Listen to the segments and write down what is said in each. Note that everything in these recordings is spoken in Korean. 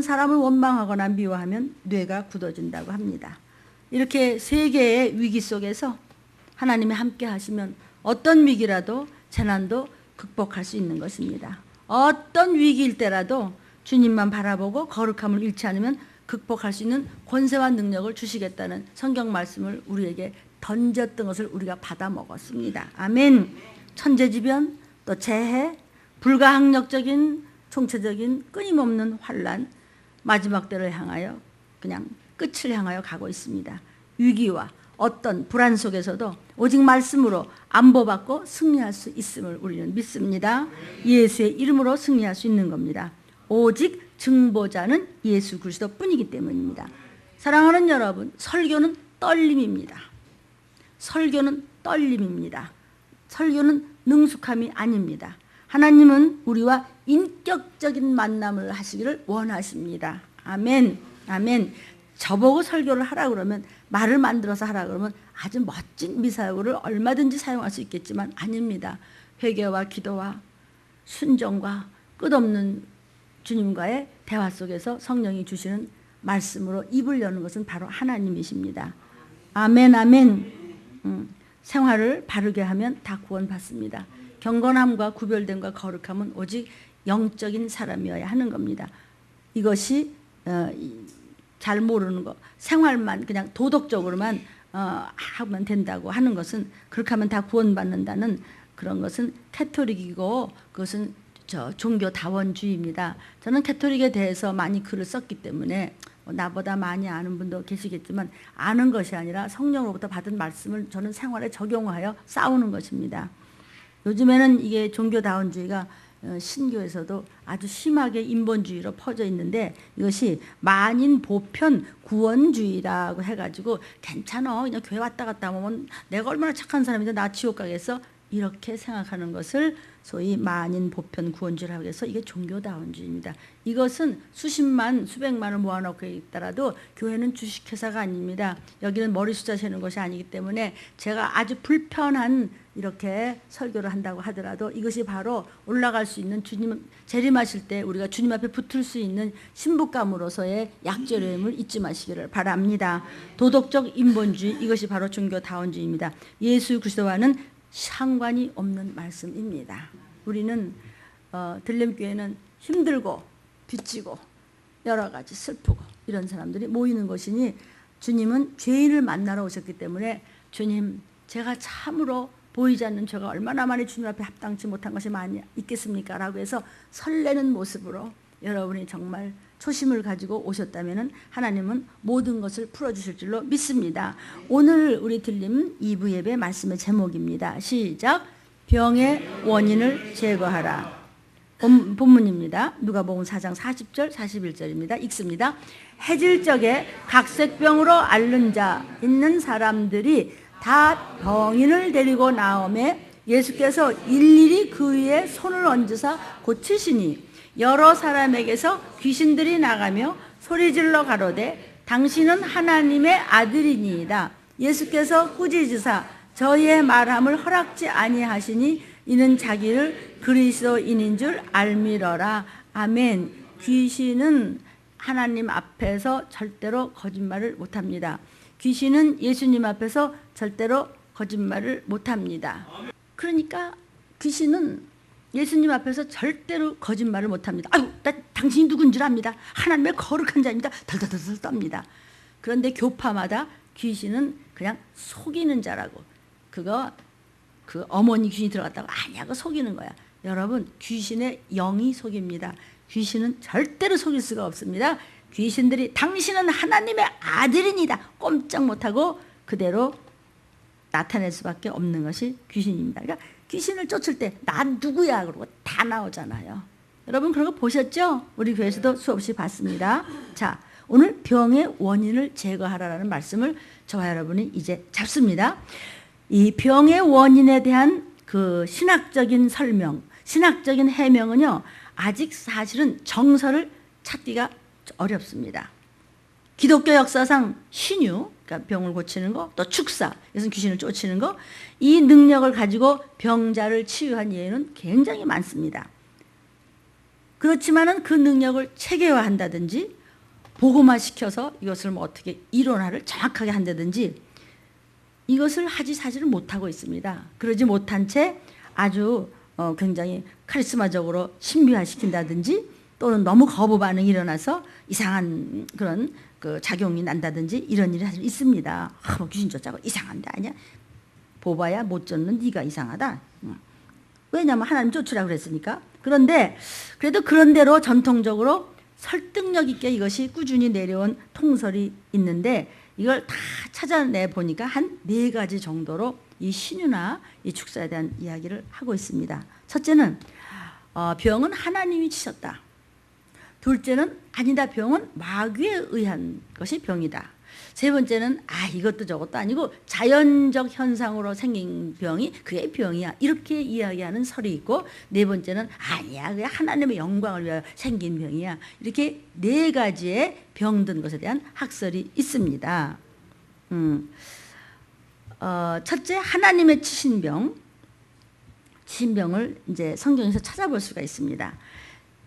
사람을 원망하거나 미워하면 뇌가 굳어진다고 합니다. 이렇게 세계의 위기 속에서 하나님이 함께 하시면 어떤 위기라도 재난도 극복할 수 있는 것입니다. 어떤 위기일 때라도 주님만 바라보고 거룩함을 잃지 않으면 극복할 수 있는 권세와 능력을 주시겠다는 성경 말씀을 우리에게 던졌던 것을 우리가 받아 먹었습니다. 아멘. 천재지변, 또 재해, 불가항력적인 총체적인 끊임없는 환란, 마지막 때를 향하여 그냥 끝을 향하여 가고 있습니다. 위기와 어떤 불안 속에서도 오직 말씀으로 안보받고 승리할 수 있음을 우리는 믿습니다. 예수의 이름으로 승리할 수 있는 겁니다. 오직 증보자는 예수 그리스도 뿐이기 때문입니다. 사랑하는 여러분, 설교는 떨림입니다. 설교는 떨림입니다. 설교는 능숙함이 아닙니다. 하나님은 우리와 인격적인 만남을 하시기를 원하십니다. 아멘. 아멘. 저보고 설교를 하라 그러면, 말을 만들어서 하라 그러면 아주 멋진 미사역을 얼마든지 사용할 수 있겠지만 아닙니다. 회개와 기도와 순종과 끝없는 주님과의 대화 속에서 성령이 주시는 말씀으로 입을 여는 것은 바로 하나님이십니다. 아멘. 아멘. 생활을 바르게 하면 다 구원받습니다. 경건함과 구별됨과 거룩함은 오직 영적인 사람이어야 하는 겁니다. 이것이 잘 모르는 거, 생활만 그냥 도덕적으로만 하면 된다고 하는 것은, 그렇게 하면 다 구원받는다는 그런 것은 캐토릭이고 그것은 종교다원주의입니다. 저는 캐토릭에 대해서 많이 글을 썼기 때문에 나보다 많이 아는 분도 계시겠지만, 아는 것이 아니라 성령으로부터 받은 말씀을 저는 생활에 적용하여 싸우는 것입니다. 요즘에는 이게 종교다원주의가 신교에서도 아주 심하게 인본주의로 퍼져 있는데, 이것이 만인 보편 구원주의라고 해가지고 괜찮아, 그냥 교회 왔다 갔다 하면 내가 얼마나 착한 사람인데 나 지옥 가겠어, 이렇게 생각하는 것을 소위 만인 보편 구원주의라고 해서 이게 종교다원주의입니다. 이것은 수십만 수백만을 모아놓고 있더라도 교회는 주식회사가 아닙니다. 여기는 머리 숫자 세는 것이 아니기 때문에 제가 아주 불편한 이렇게 설교를 한다고 하더라도 이것이 바로 올라갈 수 있는, 주님 재림하실 때 우리가 주님 앞에 붙을 수 있는 신부감으로서의 약절임을 잊지 마시기를 바랍니다. 도덕적 인본주의, 이것이 바로 종교다원주의입니다. 예수 그리스도와는 상관이 없는 말씀입니다. 우리는 들림교회는 힘들고 빚지고 여러 가지 슬프고 이런 사람들이 모이는 것이니, 주님은 죄인을 만나러 오셨기 때문에, 주님 제가 참으로 보이지 않는 죄가 얼마나 많이 주님 앞에 합당치 못한 것이 많이 있겠습니까? 라고 해서 설레는 모습으로 여러분이 정말 초심을 가지고 오셨다면 하나님은 모든 것을 풀어주실 줄로 믿습니다. 오늘 우리 들림 2부 예배 말씀의 제목입니다. 시작. 병의 원인을 제거하라. 본문입니다. 누가복음 4장 40절 41절입니다. 읽습니다. 해질 적에 각색병으로 앓는 자 있는 사람들이 다 병인을 데리고 나오매 예수께서 일일이 그 위에 손을 얹으사 고치시니, 여러 사람에게서 귀신들이 나가며 소리질러 가로되 당신은 하나님의 아들이니이다. 예수께서 꾸짖으사 저희의 말함을 허락지 아니하시니 이는 자기를 그리스도인인 줄 알미러라. 아멘. 귀신은 하나님 앞에서 절대로 거짓말을 못합니다. 귀신은 예수님 앞에서 절대로 거짓말을 못합니다. 그러니까 귀신은 예수님 앞에서 절대로 거짓말을 못합니다. 아유, 나 당신이 누군 줄 압니다. 하나님의 거룩한 자입니다. 덜덜덜 떱니다. 그런데 교파마다 귀신은 그냥 속이는 자라고, 그 어머니 귀신이 들어갔다고 아니야, 그거 속이는 거야. 여러분, 귀신의 영이 속입니다. 귀신은 절대로 속일 수가 없습니다. 귀신들이 당신은 하나님의 아들이니다 꼼짝 못하고 그대로 나타낼 수밖에 없는 것이 귀신입니다. 그러니까 귀신을 쫓을 때 난 누구야 그러고 다 나오잖아요. 여러분 그런 거 보셨죠? 우리 교회에서도 수없이 봤습니다. 자, 오늘 병의 원인을 제거하라는 말씀을 저와 여러분이 이제 잡습니다. 이 병의 원인에 대한 그 신학적인 설명, 신학적인 해명은요, 아직 사실은 정설을 찾기가 어렵습니다. 기독교 역사상 신유, 그러니까 병을 고치는 거, 또 축사, 이것은 귀신을 쫓는 거, 이 능력을 가지고 병자를 치유한 예는 굉장히 많습니다. 그렇지만은 그 능력을 체계화한다든지 보고만 시켜서 이것을 뭐 어떻게 이론화를 정확하게 한다든지 이것을 하지 사실은 못하고 있습니다. 그러지 못한 채 아주 굉장히 카리스마적으로 신비화시킨다든지 또는 너무 거부 반응이 일어나서 이상한 그런 그 작용이 난다든지 이런 일이 사실 있습니다. 뭐 귀신 쫓아고 이상한데 아니야. 보봐야 못 쫓는 네가 이상하다. 왜냐하면 하나님 쫓으라고 그랬으니까. 그런데 그래도 그런 대로 전통적으로 설득력 있게 이것이 꾸준히 내려온 통설이 있는데 이걸 다 찾아내 보니까 한 4가지 정도로 이 신유나 이 축사에 대한 이야기를 하고 있습니다. 첫째는 병은 하나님이 치셨다. 둘째는 아니다, 병은 마귀에 의한 것이 병이다. 세 번째는 이것도 저것도 아니고 자연적 현상으로 생긴 병이 그게 병이야, 이렇게 이야기하는 설이 있고, 네 번째는 아니야, 그게 하나님의 영광을 위하여 생긴 병이야, 이렇게 4가지의 병든 것에 대한 학설이 있습니다. 첫째, 하나님의 치신 병을 이제 성경에서 찾아볼 수가 있습니다.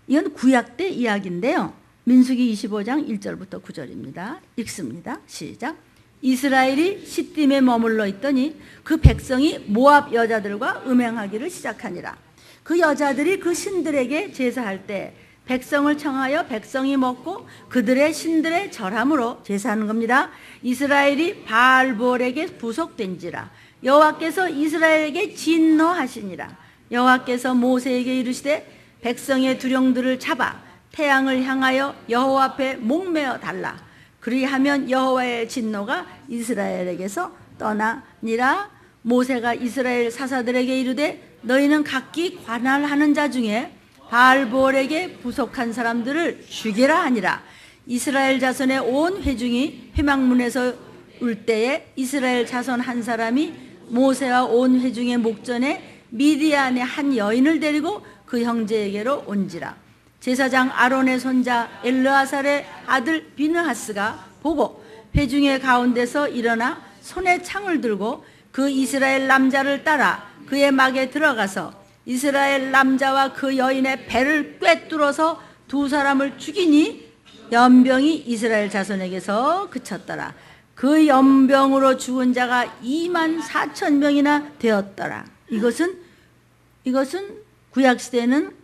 이건 구약 때 이야기인데요. 민수기 25장 1절부터 9절입니다. 읽습니다. 시작. 이스라엘이 시딤에 머물러 있더니 그 백성이 모압 여자들과 음행하기를 시작하니라. 그 여자들이 그 신들에게 제사할 때 백성을 청하여 백성이 먹고 그들의 신들의 절함으로 제사하는 겁니다. 이스라엘이 바알볼에게 부속된지라. 여호와께서 이스라엘에게 진노하시니라. 여호와께서 모세에게 이르시되 백성의 두령들을 잡아 태양을 향하여 여호와 앞에 목매어 달라. 그리하면 여호와의 진노가 이스라엘에게서 떠나니라. 모세가 이스라엘 사사들에게 이르되 너희는 각기 관할하는 자 중에 바알볼에게 부속한 사람들을 죽이라 하니라. 이스라엘 자손의 온 회중이 회막문에서 울 때에 이스라엘 자손 한 사람이 모세와 온 회중의 목전에 미디안의 한 여인을 데리고 그 형제에게로 온지라. 제사장 아론의 손자 엘르아살의 아들 비느하스가 보고 회중의 가운데서 일어나 손에 창을 들고 그 이스라엘 남자를 따라 그의 막에 들어가서 이스라엘 남자와 그 여인의 배를 꿰뚫어서 2 사람을 죽이니 연병이 이스라엘 자손에게서 그쳤더라. 그 연병으로 죽은 자가 24,000명이나 되었더라. 이것은 구약시대에는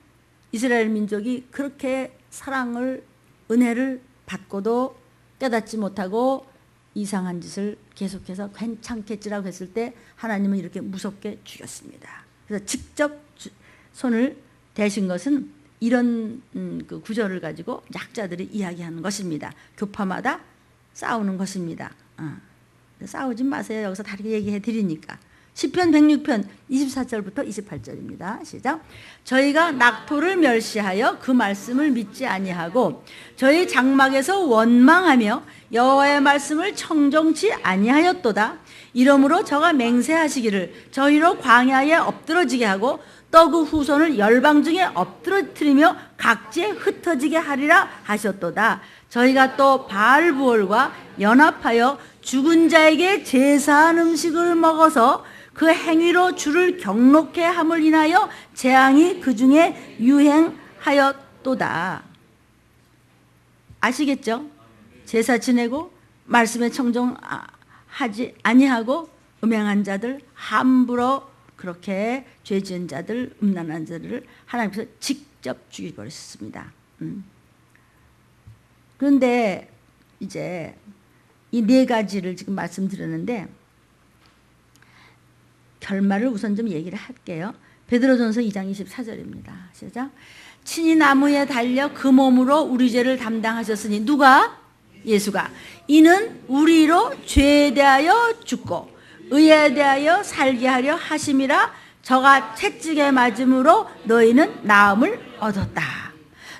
이스라엘 민족이 그렇게 사랑을, 은혜를 받고도 깨닫지 못하고 이상한 짓을 계속해서 괜찮겠지라고 했을 때 하나님은 이렇게 무섭게 죽였습니다. 그래서 직접 손을 대신 것은 이런 그 구절을 가지고 약자들이 이야기하는 것입니다. 교파마다 싸우는 것입니다. 싸우지 마세요. 여기서 다르게 얘기해 드리니까. 시편 106편 24절부터 28절입니다. 시작. 저희가 낙토를 멸시하여 그 말씀을 믿지 아니하고 저희 장막에서 원망하며 여호와의 말씀을 청종치 아니하였도다. 이러므로 저가 맹세하시기를 저희로 광야에 엎드러지게 하고 또 그 후손을 열방 중에 엎드러뜨리며 각지에 흩어지게 하리라 하셨도다. 저희가 또 바알부올과 연합하여 죽은 자에게 제사한 음식을 먹어서 그 행위로 주를 경록해 함을 인하여 재앙이 그 중에 유행하였도다. 아시겠죠? 제사 지내고 말씀에 청종하지 아니하고 음행한 자들, 함부로 그렇게 죄 지은 자들, 음란한 자들을 하나님께서 직접 죽여버렸습니다. 그런데 이제 이 4가지를 지금 말씀드렸는데 결말을 우선 좀 얘기를 할게요. 베드로전서 2장 24절입니다. 시작. 친히 나무에 달려 그 몸으로 우리 죄를 담당하셨으니 누가? 예수가. 이는 우리로 죄에 대하여 죽고 의에 대하여 살게 하려 하심이라. 저가 채찍에 맞음으로 너희는 나음을 얻었다.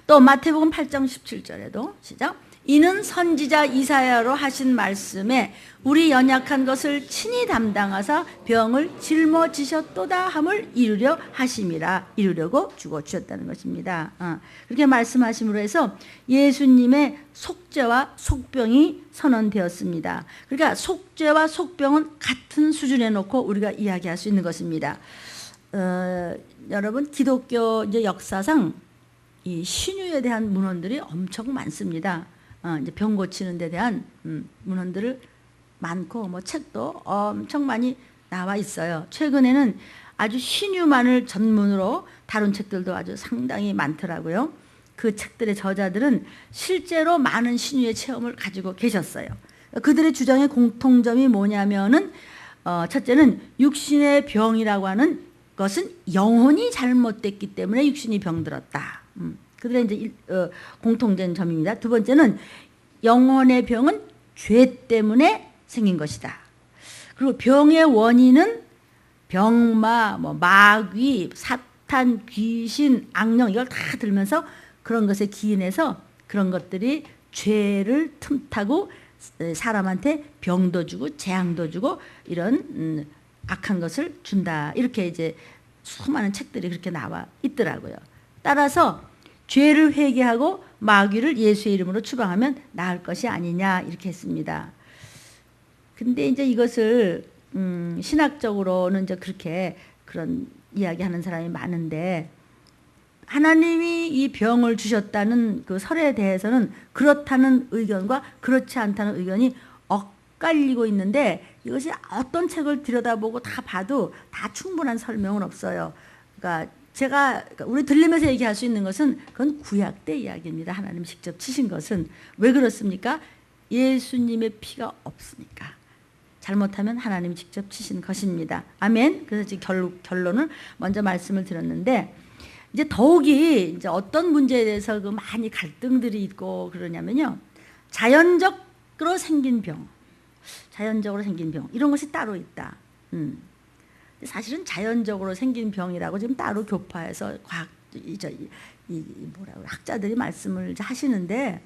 또 마태복음 8장 17절에도 시작. 이는 선지자 이사야로 하신 말씀에 우리 연약한 것을 친히 담당하사 병을 짊어지셨도다 함을 이루려 하심이라. 이루려고 죽어 주셨다는 것입니다. 그렇게 말씀하심으로 해서 예수님의 속죄와 속병이 선언되었습니다. 그러니까 속죄와 속병은 같은 수준에 놓고 우리가 이야기할 수 있는 것입니다. 여러분, 기독교 이제 역사상 이 신유에 대한 문헌들이 엄청 많습니다. 이제 병 고치는 데 대한 문헌들을 많고 뭐 책도 엄청 많이 나와 있어요. 최근에는 아주 신유만을 전문으로 다룬 책들도 아주 상당히 많더라고요. 그 책들의 저자들은 실제로 많은 신유의 체험을 가지고 계셨어요. 그들의 주장의 공통점이 뭐냐면은 첫째는 육신의 병이라고 하는 것은 영혼이 잘못됐기 때문에 육신이 병들었다. 그들의 이제 공통된 점입니다. 두 번째는 영혼의 병은 죄 때문에 생긴 것이다. 그리고 병의 원인은 병마, 뭐 마귀, 사탄, 귀신, 악령 이걸 다 들면서 그런 것에 기인해서 그런 것들이 죄를 틈타고 사람한테 병도 주고 재앙도 주고 이런 악한 것을 준다. 이렇게 이제 수많은 책들이 그렇게 나와 있더라고요. 따라서 죄를 회개하고 마귀를 예수의 이름으로 추방하면 나을 것이 아니냐 이렇게 했습니다. 근데 이제 이것을 신학적으로는 이제 그렇게 그런 이야기하는 사람이 많은데 하나님이 이 병을 주셨다는 그 설에 대해서는 그렇다는 의견과 그렇지 않다는 의견이 엇갈리고 있는데 이것이 어떤 책을 들여다보고 다 봐도 다 충분한 설명은 없어요. 그러니까 제가 우리 들리면서 얘기할 수 있는 것은 그건 구약 때 이야기입니다. 하나님 직접 치신 것은 왜 그렇습니까? 예수님의 피가 없으니까. 잘못하면 하나님이 직접 치신 것입니다. 아멘. 그래서 지금 결론을 먼저 말씀을 드렸는데 이제 더욱이 이제 어떤 문제에 대해서 그 많이 갈등들이 있고 그러냐면요. 자연적으로 생긴 병 이런 것이 따로 있다. 사실은 자연적으로 생긴 병이라고 지금 따로 교파에서 과학 뭐라고 학자들이 말씀을 하시는데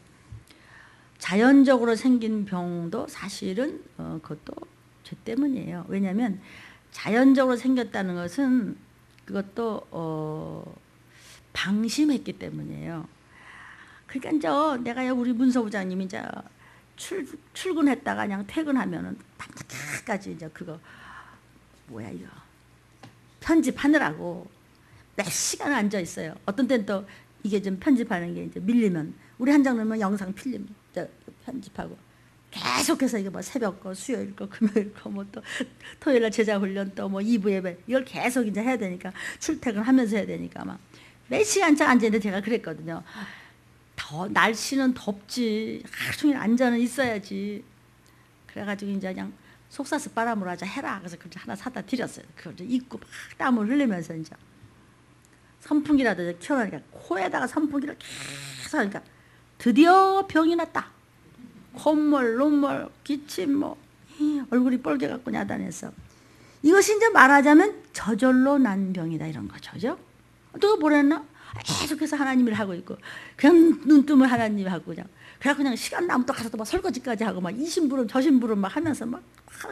자연적으로 생긴 병도 사실은 그것도 죄 때문이에요. 왜냐하면 자연적으로 생겼다는 것은 그것도 방심했기 때문이에요. 그러니까 내가 우리 문서부장님이 이제 출근했다가 그냥 퇴근하면은 밤늦게까지 이제 그거 뭐야 이거 편집하느라고 몇 시간 앉아 있어요. 어떤 때는 또 이게 좀 편집하는 게 이제 밀리면 우리 한 장 넣으면 영상 필름 편집하고 계속해서 이게 뭐 새벽 거, 수요일 거, 금요일 거, 뭐 또 토요일 날 제자 훈련 또 뭐 2부 예배 이걸 계속 이제 해야 되니까 출퇴근하면서 해야 되니까 막 몇 시간째 앉아 있는데 제가 그랬거든요. 날씨는 덥지 하루 종일 앉아는 있어야지. 그래가지고 이제 그냥 속사서 바람으로 하자 해라. 그래서 그걸 하나 사다 드렸어요. 그걸 입고 막 땀을 흘리면서 이제 선풍기라도 켜놓으니까 코에다가 선풍기를 계속 하니까 드디어 병이 났다. 콧물, 눈물, 기침 뭐 얼굴이 빨개갖고 야단해서 이것이 이제 말하자면 저절로 난 병이다 이런 거죠. 그죠? 누가 뭐랬나? 계속해서 하나님 일 하고 있고 그냥 눈뜨면 하나님 하고 그냥 시간 나면 또 가서 또 막 설거지까지 하고 막 이 심부름 저 심부름 막 하면서 막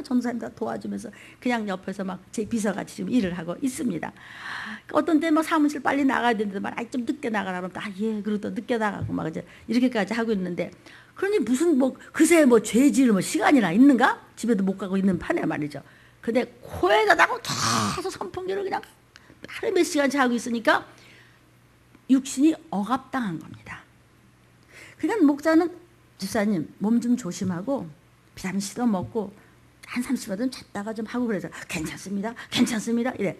전사님 다 도와주면서 그냥 옆에서 막 제 비서같이 지금 일을 하고 있습니다. 어떤 때 막 사무실 빨리 나가야 되는데 막 좀 늦게 나가라 그러면 예 그리고 또 늦게 나가고 막 이제 이렇게까지 하고 있는데 그러니 무슨 뭐 그새 뭐 죄질 뭐 시간이나 있는가? 집에도 못 가고 있는 판에 말이죠. 근데 코에다 대고 계속 선풍기를 그냥 하루에 몇 시간째 하고 있으니까 육신이 억압당한 겁니다. 그러니까 목사는 집사님 몸 좀 조심하고 비타민 C도 먹고 한 30분 좀 잤다가 좀 하고 그래서 괜찮습니다. 괜찮습니다. 이래.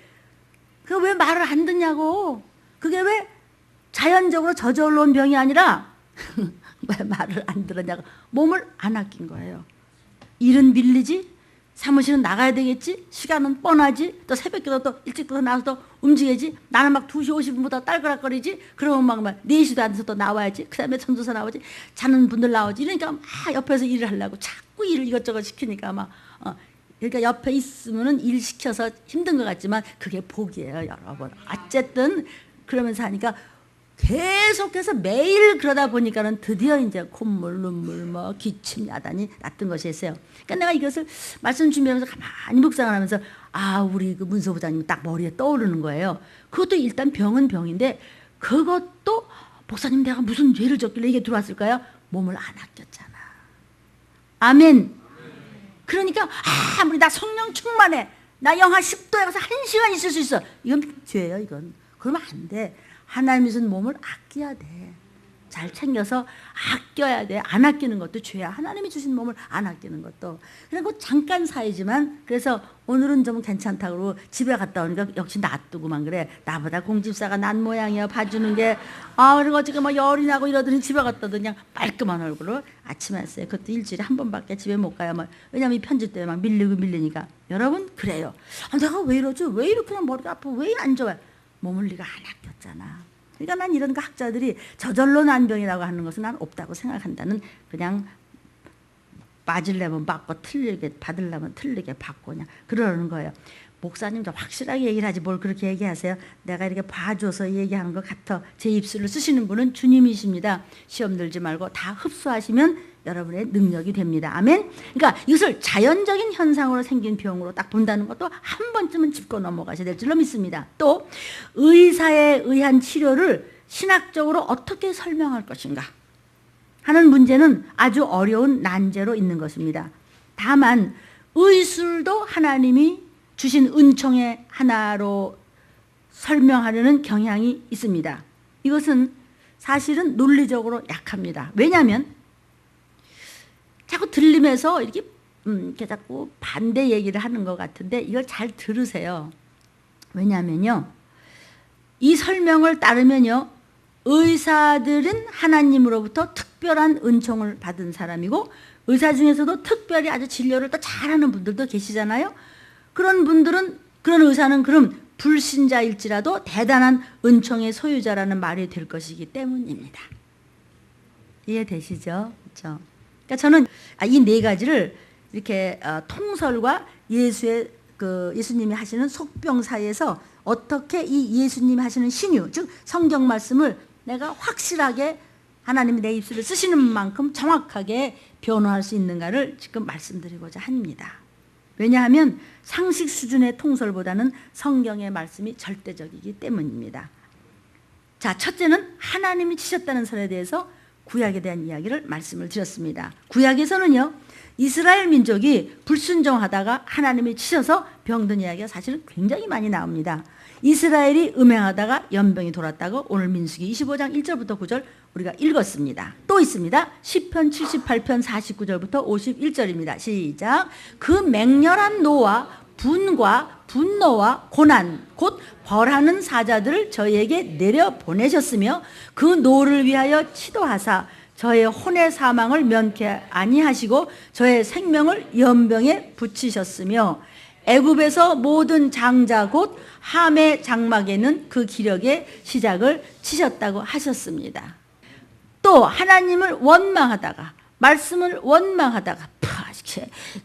그 왜 말을 안 듣냐고. 그게 왜 자연적으로 저절로 온 병이 아니라 왜 말을 안 들었냐고. 몸을 안 아낀 거예요. 일은 밀리지. 사무실은 나가야 되겠지. 시간은 뻔하지. 또 새벽기도 또 일찍 또 나와서 또 움직여야지. 나는 막 2시 50분부터 딸그락거리지. 그러면 막 4시도 안 돼서 또 나와야지. 그 다음에 전도사 나오지. 자는 분들 나오지. 이러니까 막 옆에서 일을 하려고 자꾸 일을 이것저것 시키니까 막 그러니까 옆에 있으면은 일 시켜서 힘든 것 같지만 그게 복이에요, 여러분. 어쨌든 그러면서 하니까 계속해서 매일 그러다 보니까는 드디어 이제 콧물, 눈물, 뭐 기침, 야단이 났던 것이 있어요. 그러니까 내가 이것을 말씀 준비하면서 가만히 묵상을 하면서 우리 그 문서부장님이 딱 머리에 떠오르는 거예요. 그것도 일단 병은 병인데 그것도 목사님 내가 무슨 죄를 졌길래 이게 들어왔을까요? 몸을 안 아꼈잖아. 아멘. 그러니까 아무리 나 성령 충만해. 나 영하 10도에 가서 1시간 있을 수 있어. 이건 죄예요, 이건. 그러면 안 돼. 하나님의 몸을 아껴야 돼. 잘 챙겨서 아껴야 돼. 안 아끼는 것도 죄야. 하나님이 주신 몸을 안 아끼는 것도. 그리고 잠깐 사이지만 그래서 오늘은 좀 괜찮다고 집에 갔다 오니까 역시 놔두고만 그래. 나보다 공집사가 난 모양이야. 봐주는 게. 그리고 지금 막 열이 나고 이러더니 집에 갔다 오더니 그냥 말끔한 얼굴로 아침에 했어요. 그것도 일주일에 한 번밖에 집에 못 가요. 왜냐면 이 편집 때문에 막 밀리니까. 여러분 그래요. 내가 왜 이러지? 왜 이렇게 그냥 머리가 아프고 왜 안 좋아요? 몸을 네가 안 아꼈잖아. 그러니까 난 이런 거 학자들이 저절로 난병이라고 하는 것은 난 없다고 생각한다는, 그냥 맞으려면 맞고 틀리게 받으려면 틀리게 받고 그냥 그러는 거예요. 목사님 좀 확실하게 얘기를 하지 뭘 그렇게 얘기하세요. 내가 이렇게 봐줘서 얘기하는 것 같아. 제 입술을 쓰시는 분은 주님이십니다. 시험 들지 말고 다 흡수하시면 여러분의 능력이 됩니다. 아멘. 그러니까 이것을 자연적인 현상으로 생긴 병으로 딱 본다는 것도 한 번쯤은 짚고 넘어가셔야 될 줄로 믿습니다. 또 의사에 의한 치료를 신학적으로 어떻게 설명할 것인가 하는 문제는 아주 어려운 난제로 있는 것입니다. 다만 의술도 하나님이 주신 은총의 하나로 설명하려는 경향이 있습니다. 이것은 사실은 논리적으로 약합니다. 왜냐하면 자꾸 들리면서 이렇게 자꾸 반대 얘기를 하는 것 같은데 이걸 잘 들으세요. 왜냐하면요, 이 설명을 따르면요, 의사들은 하나님으로부터 특별한 은총을 받은 사람이고 의사 중에서도 특별히 아주 진료를 또 잘하는 분들도 계시잖아요. 그런 분들은, 그런 의사는 그럼 불신자일지라도 대단한 은총의 소유자라는 말이 될 것이기 때문입니다. 이해되시죠? 그렇죠? 그러니까 저는 이 네 가지를 이렇게 통설과 예수님이 하시는 속병 사이에서 어떻게 이 예수님이 하시는 신유, 즉 성경 말씀을 내가 확실하게 하나님이 내 입술을 쓰시는 만큼 정확하게 변호할 수 있는가를 지금 말씀드리고자 합니다. 왜냐하면 상식 수준의 통설보다는 성경의 말씀이 절대적이기 때문입니다. 자, 첫째는 하나님이 치셨다는 설에 대해서 구약에 대한 이야기를 말씀을 드렸습니다. 구약에서는요, 이스라엘 민족이 불순종하다가 하나님이 치셔서 병든 이야기가 사실은 굉장히 많이 나옵니다. 이스라엘이 음행하다가 연병이 돌았다고 오늘 민수기 25장 1절부터 9절 우리가 읽었습니다. 또 있습니다. 시편 78편 49절부터 51절입니다. 시작. 그 맹렬한 노와 분과 분노와 고난 곧 벌하는 사자들을 저희에게 내려보내셨으며 그 노를 위하여 치도하사 저의 혼의 사망을 면케 아니하시고 저의 생명을 연병에 붙이셨으며 애굽에서 모든 장자 곧 함의 장막에는 그 기력의 시작을 치셨다고 하셨습니다. 또 하나님을 원망하다가 말씀을 원망하다가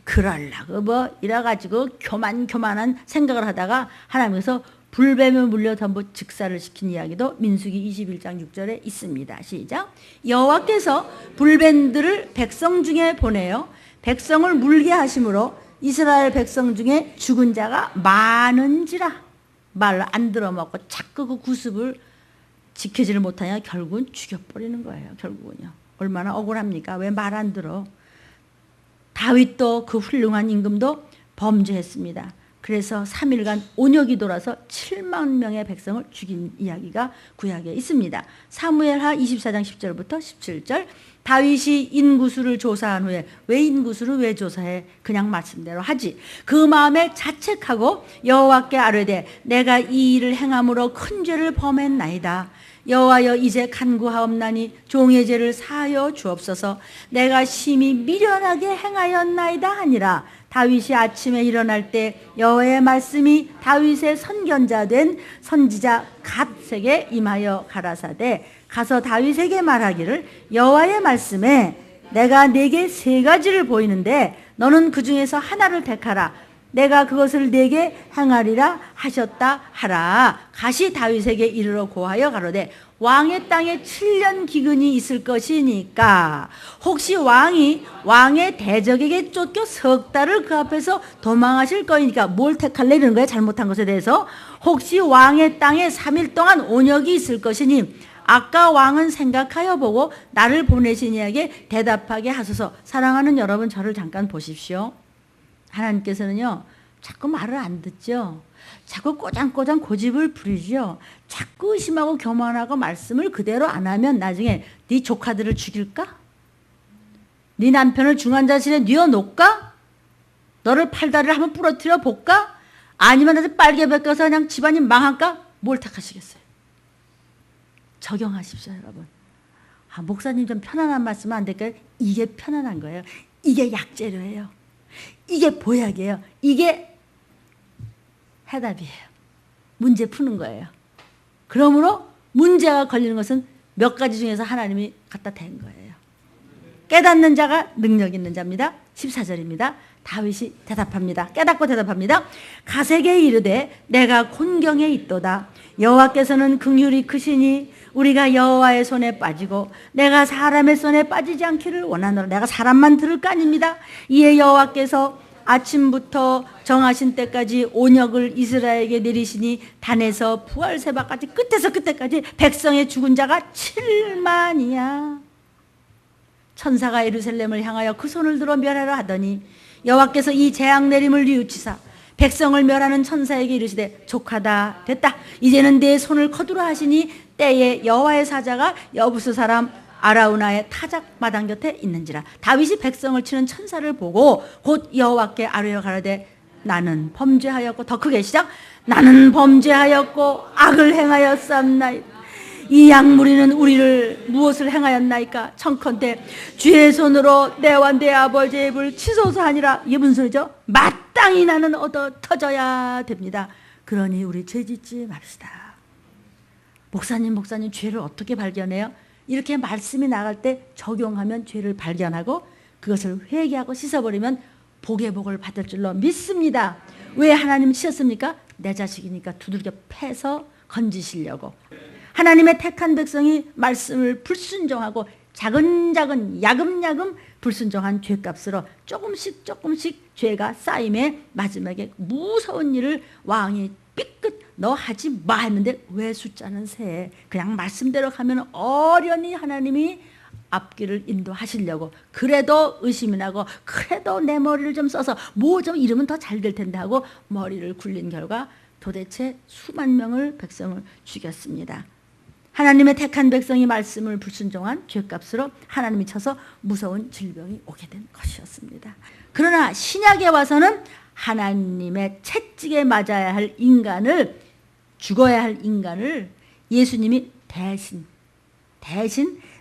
그럴라고 이래가지고 교만한 생각을 하다가 하나님께서 불뱀에 물려 전부 즉사를 시킨 이야기도 민수기 21장 6절에 있습니다. 시작. 여호와께서 불뱀들을 백성 중에 보내어 백성을 물게 하심으로 이스라엘 백성 중에 죽은 자가 많은지라. 말을 안 들어먹고 자꾸 그 구습을 지키지를 못하냐 결국은 죽여버리는 거예요. 결국은요. 얼마나 억울합니까? 왜 말 안 들어? 다윗도 그 훌륭한 임금도 범죄했습니다. 그래서 3일간 온역이 돌아서 7만 명의 백성을 죽인 이야기가 구약에 있습니다. 사무엘하 24장 10절부터 17절. 다윗이 인구수를 조사한 후에 왜 인구수를 왜 조사해? 그냥 말씀대로 하지. 그 마음에 자책하고 여호와께 아뢰되 내가 이 일을 행함으로 큰 죄를 범했나이다. 여호와여 이제 간구하옵나니 종의 죄를 사하여 주옵소서. 내가 심히 미련하게 행하였나이다 하니라. 다윗이 아침에 일어날 때 여호와의 말씀이 다윗의 선견자 된 선지자 갓에게 임하여 가라사대 가서 다윗에게 말하기를 여호와의 말씀에 내가 네게 세 가지를 보이는데 너는 그 중에서 하나를 택하라. 내가 그것을 네게 행하리라 하셨다 하라. 가시 다윗에게 이르러 고하여 가로되 왕의 땅에 7년 기근이 있을 것이니까 혹시 왕이 왕의 대적에게 쫓겨 석 달을 그 앞에서 도망하실 거니까 뭘 택할래 이러는 거예요. 잘못한 것에 대해서. 혹시 왕의 땅에 3일 동안 온역이 있을 것이니 아까 왕은 생각하여 보고 나를 보내신 이에게 대답하게 하소서. 사랑하는 여러분, 저를 잠깐 보십시오. 하나님께서는요, 자꾸 말을 안 듣죠. 자꾸 꼬장꼬장 고집을 부리죠. 자꾸 의심하고 교만하고 말씀을 그대로 안 하면 나중에 네 조카들을 죽일까? 네 남편을 중환자실에 뉘어놓을까? 너를 팔다리를 한번 부러뜨려 볼까? 아니면 아주 빨개 벗겨서 그냥 집안이 망할까? 뭘 택하시겠어요? 적용하십시오, 여러분. 목사님 좀 편안한 말씀 안 될까요? 이게 편안한 거예요. 이게 약재료예요. 이게 보약이에요. 이게 해답이에요. 문제 푸는 거예요. 그러므로 문제가 걸리는 것은 몇 가지 중에서 하나님이 갖다 댄 거예요. 깨닫는 자가 능력 있는 자입니다. 14절입니다. 다윗이 대답합니다. 깨닫고 대답합니다. 가세게 이르되 내가 곤경에 있도다. 여호와께서는 긍휼이 크시니 우리가 여호와의 손에 빠지고 내가 사람의 손에 빠지지 않기를 원하노라. 내가 사람만 들을 거 아닙니다. 이에 여호와께서 아침부터 정하신 때까지 온역을 이스라엘에게 내리시니 단에서 부활세바까지 끝에서 끝에까지 백성의 죽은 자가 7만이야. 천사가 예루살렘을 향하여 그 손을 들어 멸하라 하더니 여호와께서 이 재앙 내림을 뉘우치사 백성을 멸하는 천사에게 이르시되 족하다 됐다. 이제는 내 손을 거두라 하시니 때에 여호와의 사자가 여부스 사람 아라우나의 타작 마당 곁에 있는지라. 다윗이 백성을 치는 천사를 보고 곧 여호와께 아뢰어 가로되 나는 범죄하였고, 더 크게 시작, 나는 범죄하였고 악을 행하였사옵나이다. 이 약무리는 우리를 무엇을 행하였나이까? 청컨대 주의 손으로 내와 내 아버지의 입을 치소서 하니라. 이게 무슨 소리죠? 마땅히 나는 얻어 터져야 됩니다. 그러니 우리 죄짓지 맙시다. 목사님 죄를 어떻게 발견해요? 이렇게 말씀이 나갈 때 적용하면 죄를 발견하고 그것을 회개하고 씻어버리면 복의 복을 받을 줄로 믿습니다. 왜 하나님 치셨습니까? 내 자식이니까 두들겨 패서 건지시려고. 하나님의 택한 백성이 말씀을 불순종하고 작은 야금야금 불순종한 죄값으로 조금씩 죄가 쌓임에 마지막에 무서운 일을 왕이 삐끗 너 하지 마 했는데 왜 숫자는 세? 그냥 말씀대로 가면 어련히 하나님이 앞길을 인도하시려고. 그래도 의심이 나고 그래도 내 머리를 좀 써서 뭐 좀 이러면 더 잘 될 텐데 하고 머리를 굴린 결과 도대체 수만 명을 백성을 죽였습니다. 하나님의 택한 백성이 말씀을 불순종한 죄값으로 하나님이 쳐서 무서운 질병이 오게 된 것이었습니다. 그러나 신약에 와서는 하나님의 채찍에 맞아야 할 인간을, 죽어야 할 인간을 예수님이 대신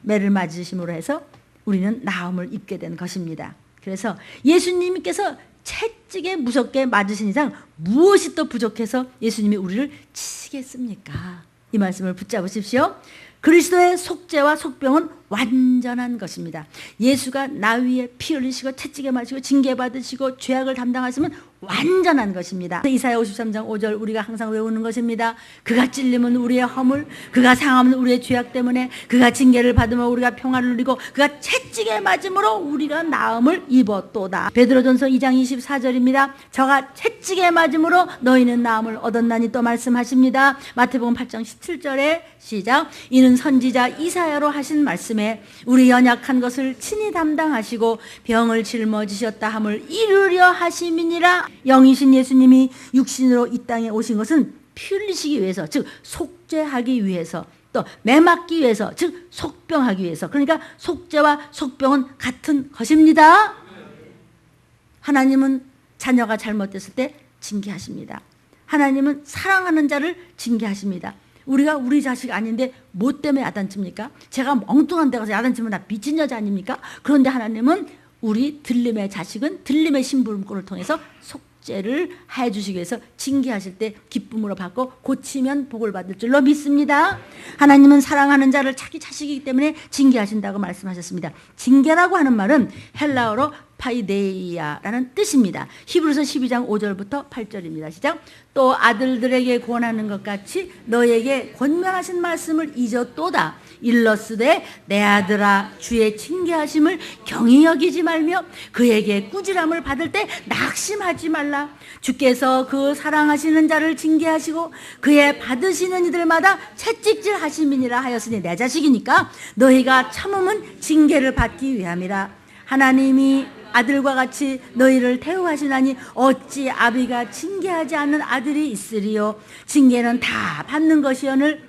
매를 맞으심으로 해서 우리는 나음을 입게 된 것입니다. 그래서 예수님께서 채찍에 무섭게 맞으신 이상 무엇이 또 부족해서 예수님이 우리를 치시겠습니까? 이 말씀을 붙잡으십시오. 그리스도의 속죄와 속병은 완전한 것입니다. 예수가 나 위에 피 흘리시고 채찍에 맞으시고 징계받으시고 죄악을 담당하시면 완전한 것입니다. 이사야 53장 5절 우리가 항상 외우는 것입니다. 그가 찔림은 우리의 허물, 그가 상함은 우리의 죄악 때문에, 그가 징계를 받으면 우리가 평안을 누리고 그가 채찍에 맞음으로 우리가 나음을 입었도다. 베드로전서 2장 24절입니다. 저가 채찍에 맞음으로 너희는 나음을 얻었나니 또 말씀하십니다. 마태복음 8장 17절에 시작, 이는 선지자 이사야로 하신 말씀에 우리 연약한 것을 친히 담당하시고 병을 짊어지셨다 함을 이루려 하심이니라. 영이신 예수님이 육신으로 이 땅에 오신 것은 피 흘리시기 위해서, 즉 속죄하기 위해서, 또 매맞기 위해서, 즉 속병하기 위해서. 그러니까 속죄와 속병은 같은 것입니다. 하나님은 자녀가 잘못됐을 때 징계하십니다. 하나님은 사랑하는 자를 징계하십니다. 우리가 우리 자식 아닌데 뭐 때문에 야단칩니까? 제가 엉뚱한 데 가서 야단치면 나 미친 여자 아닙니까? 그런데 하나님은 우리 들림의 자식은 들림의 심부름꾼을 통해서 속죄를 해주시기 위해서 징계하실 때 기쁨으로 받고 고치면 복을 받을 줄로 믿습니다. 하나님은 사랑하는 자를 자기 자식이기 때문에 징계하신다고 말씀하셨습니다. 징계라고 하는 말은 헬라어로 파이데이아라는 뜻입니다. 히브리서 12장 5절부터 8절입니다. 시작. 또 아들들에게 권하는 것 같이 너에게 권면하신 말씀을 잊었도다. 일러스되 내 아들아 주의 징계하심을 경히 여기지 말며 그에게 꾸지람을 받을 때 낙심하지 말라. 주께서 그 사랑하시는 자를 징계하시고 그의 받으시는 이들마다 채찍질 하심이니라 하였으니 내 자식이니까 너희가 참음은 징계를 받기 위함이라. 하나님이 아들과 같이 너희를 대우하시나니 어찌 아비가 징계하지 않는 아들이 있으리요. 징계는 다 받는 것이오늘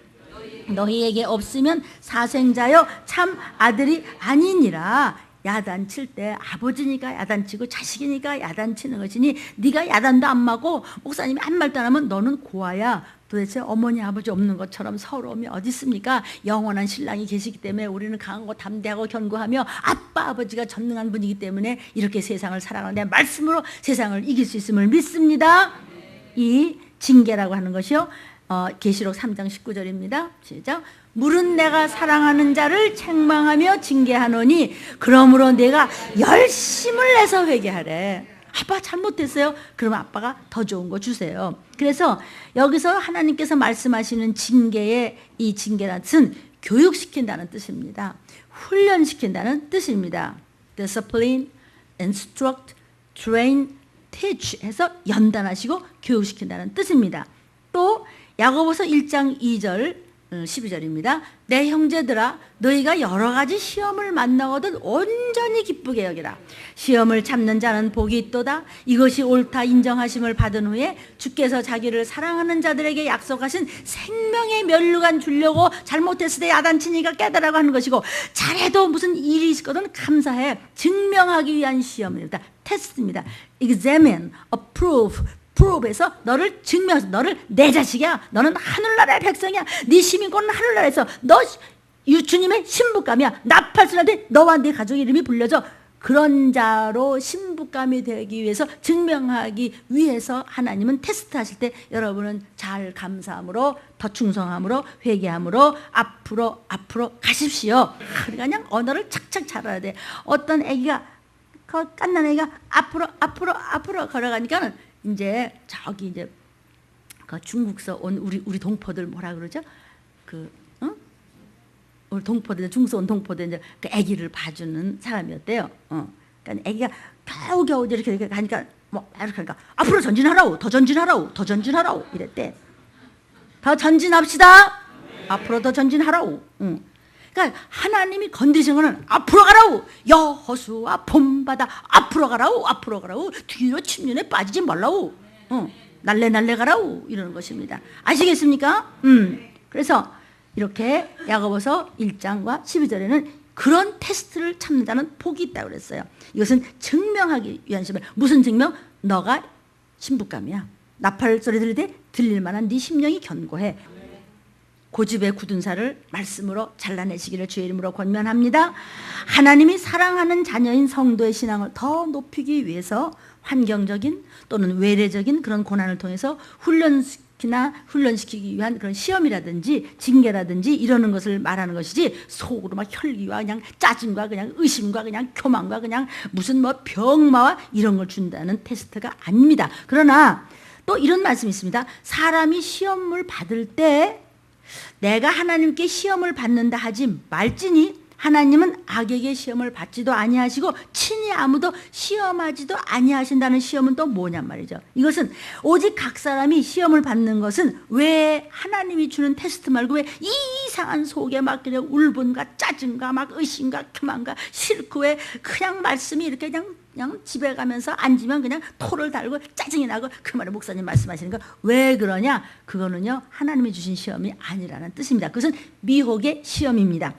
너희에게 없으면 사생자여 참 아들이 아니니라. 야단칠 때 아버지니까 야단치고 자식이니까 야단치는 것이니 네가 야단도 안 맞고 목사님이 한 말도 안 하면 너는 고아야. 도대체 어머니 아버지 없는 것처럼 서러움이 어디 있습니까? 영원한 신랑이 계시기 때문에 우리는 강하고 담대하고 견고하며 아빠 아버지가 전능한 분이기 때문에 이렇게 세상을 살아가는 내 말씀으로 세상을 이길 수 있음을 믿습니다. 이 징계라고 하는 것이요, 계시록 3장 19절입니다. 시작. 물은 내가 사랑하는 자를 책망하며 징계하노니 그러므로 내가 열심을 내서 회개하래. 아빠 잘못했어요. 그러면 아빠가 더 좋은 거 주세요. 그래서 여기서 하나님께서 말씀하시는 징계의 이 징계란 뜻은 교육시킨다는 뜻입니다. 훈련시킨다는 뜻입니다. Discipline, instruct, train, teach 해서 연단하시고 교육시킨다는 뜻입니다. 또 야고보서 1장 2절 12절입니다. 내 형제들아 너희가 여러 가지 시험을 만나거든 온전히 기쁘게 여기라. 시험을 참는 자는 복이 있도다. 이것이 옳다 인정하심을 받은 후에 주께서 자기를 사랑하는 자들에게 약속하신 생명의 면류관 주려고 잘못했을 때 야단치니까 깨달으라고 하는 것이고, 잘해도 무슨 일이 있거든 감사해 증명하기 위한 시험입니다. 테스트입니다. Examine, approve, 프로브에서 너를 증명해서 너를 내 자식이야. 너는 하늘나라의 백성이야. 네 시민권은 하늘나라에서 너 주님의 신부감이야. 나팔수한테 너와 네 가족 이름이 불려져. 그런 자로 신부감이 되기 위해서 증명하기 위해서 하나님은 테스트하실 때 여러분은 잘 감사함으로 더 충성함으로 회개함으로 앞으로 가십시오. 그냥 언어를 착착 잘 알아야 돼. 어떤 애기가 깐난 애기가 앞으로 걸어가니까는 이제 저기 이제 그 중국서 온 우리 동포들 뭐라 그러죠? 우리 동포들 중국서 온 동포들 이제 그 아기를 봐주는 사람이었대요. 그러니까 아기가 겨우겨우 이렇게 가니까 뭐 이렇게 하니까 앞으로 전진하라고, 더 전진하라고 이랬대. 더 전진합시다. 앞으로 더 전진하라고. 그러니까 하나님이 건드리신 거는 앞으로 가라고. 여호수아 본받아 앞으로 가라고. 뒤로 침륜에 빠지지 말라고. 날래 가라고 이러는 것입니다. 아시겠습니까? 그래서 이렇게 야고보서 1장과 12절에는 그런 테스트를 참는 자는 복이 있다고 그랬어요. 이것은 증명하기 위한 시험. 무슨 증명? 너가 신부감이야. 나팔 소리 들릴 때 들릴 만한 네 심령이 견고해. 고집의 굳은 살을 말씀으로 잘라내시기를 주의 이름으로 권면합니다. 하나님이 사랑하는 자녀인 성도의 신앙을 더 높이기 위해서 환경적인 또는 외래적인 그런 고난을 통해서 훈련시키기 위한 그런 시험이라든지 징계라든지 이러는 것을 말하는 것이지, 속으로 막 혈기와 그냥 짜증과 그냥 의심과 그냥 교만과 그냥 무슨 뭐 병마와 이런 걸 준다는 테스트가 아닙니다. 그러나 또 이런 말씀이 있습니다. 사람이 시험을 받을 때 내가 하나님께 시험을 받는다 하지 말지니 하나님은 악에게 시험을 받지도 아니하시고 친히 아무도 시험하지도 아니하신다는 시험은 또 뭐냔 말이죠. 이것은 오직 각 사람이 시험을 받는 것은 왜 하나님이 주는 테스트 말고 왜 이상한 속에 막 그냥 울분과 짜증과 막 의심과 교만과 싫고 왜 그냥 말씀이 이렇게 그냥 집에 가면서 앉으면 그냥 토를 달고 짜증이 나고 그 말을 목사님 말씀하시는 거 왜 그러냐? 그거는요 하나님이 주신 시험이 아니라는 뜻입니다. 그것은 미혹의 시험입니다.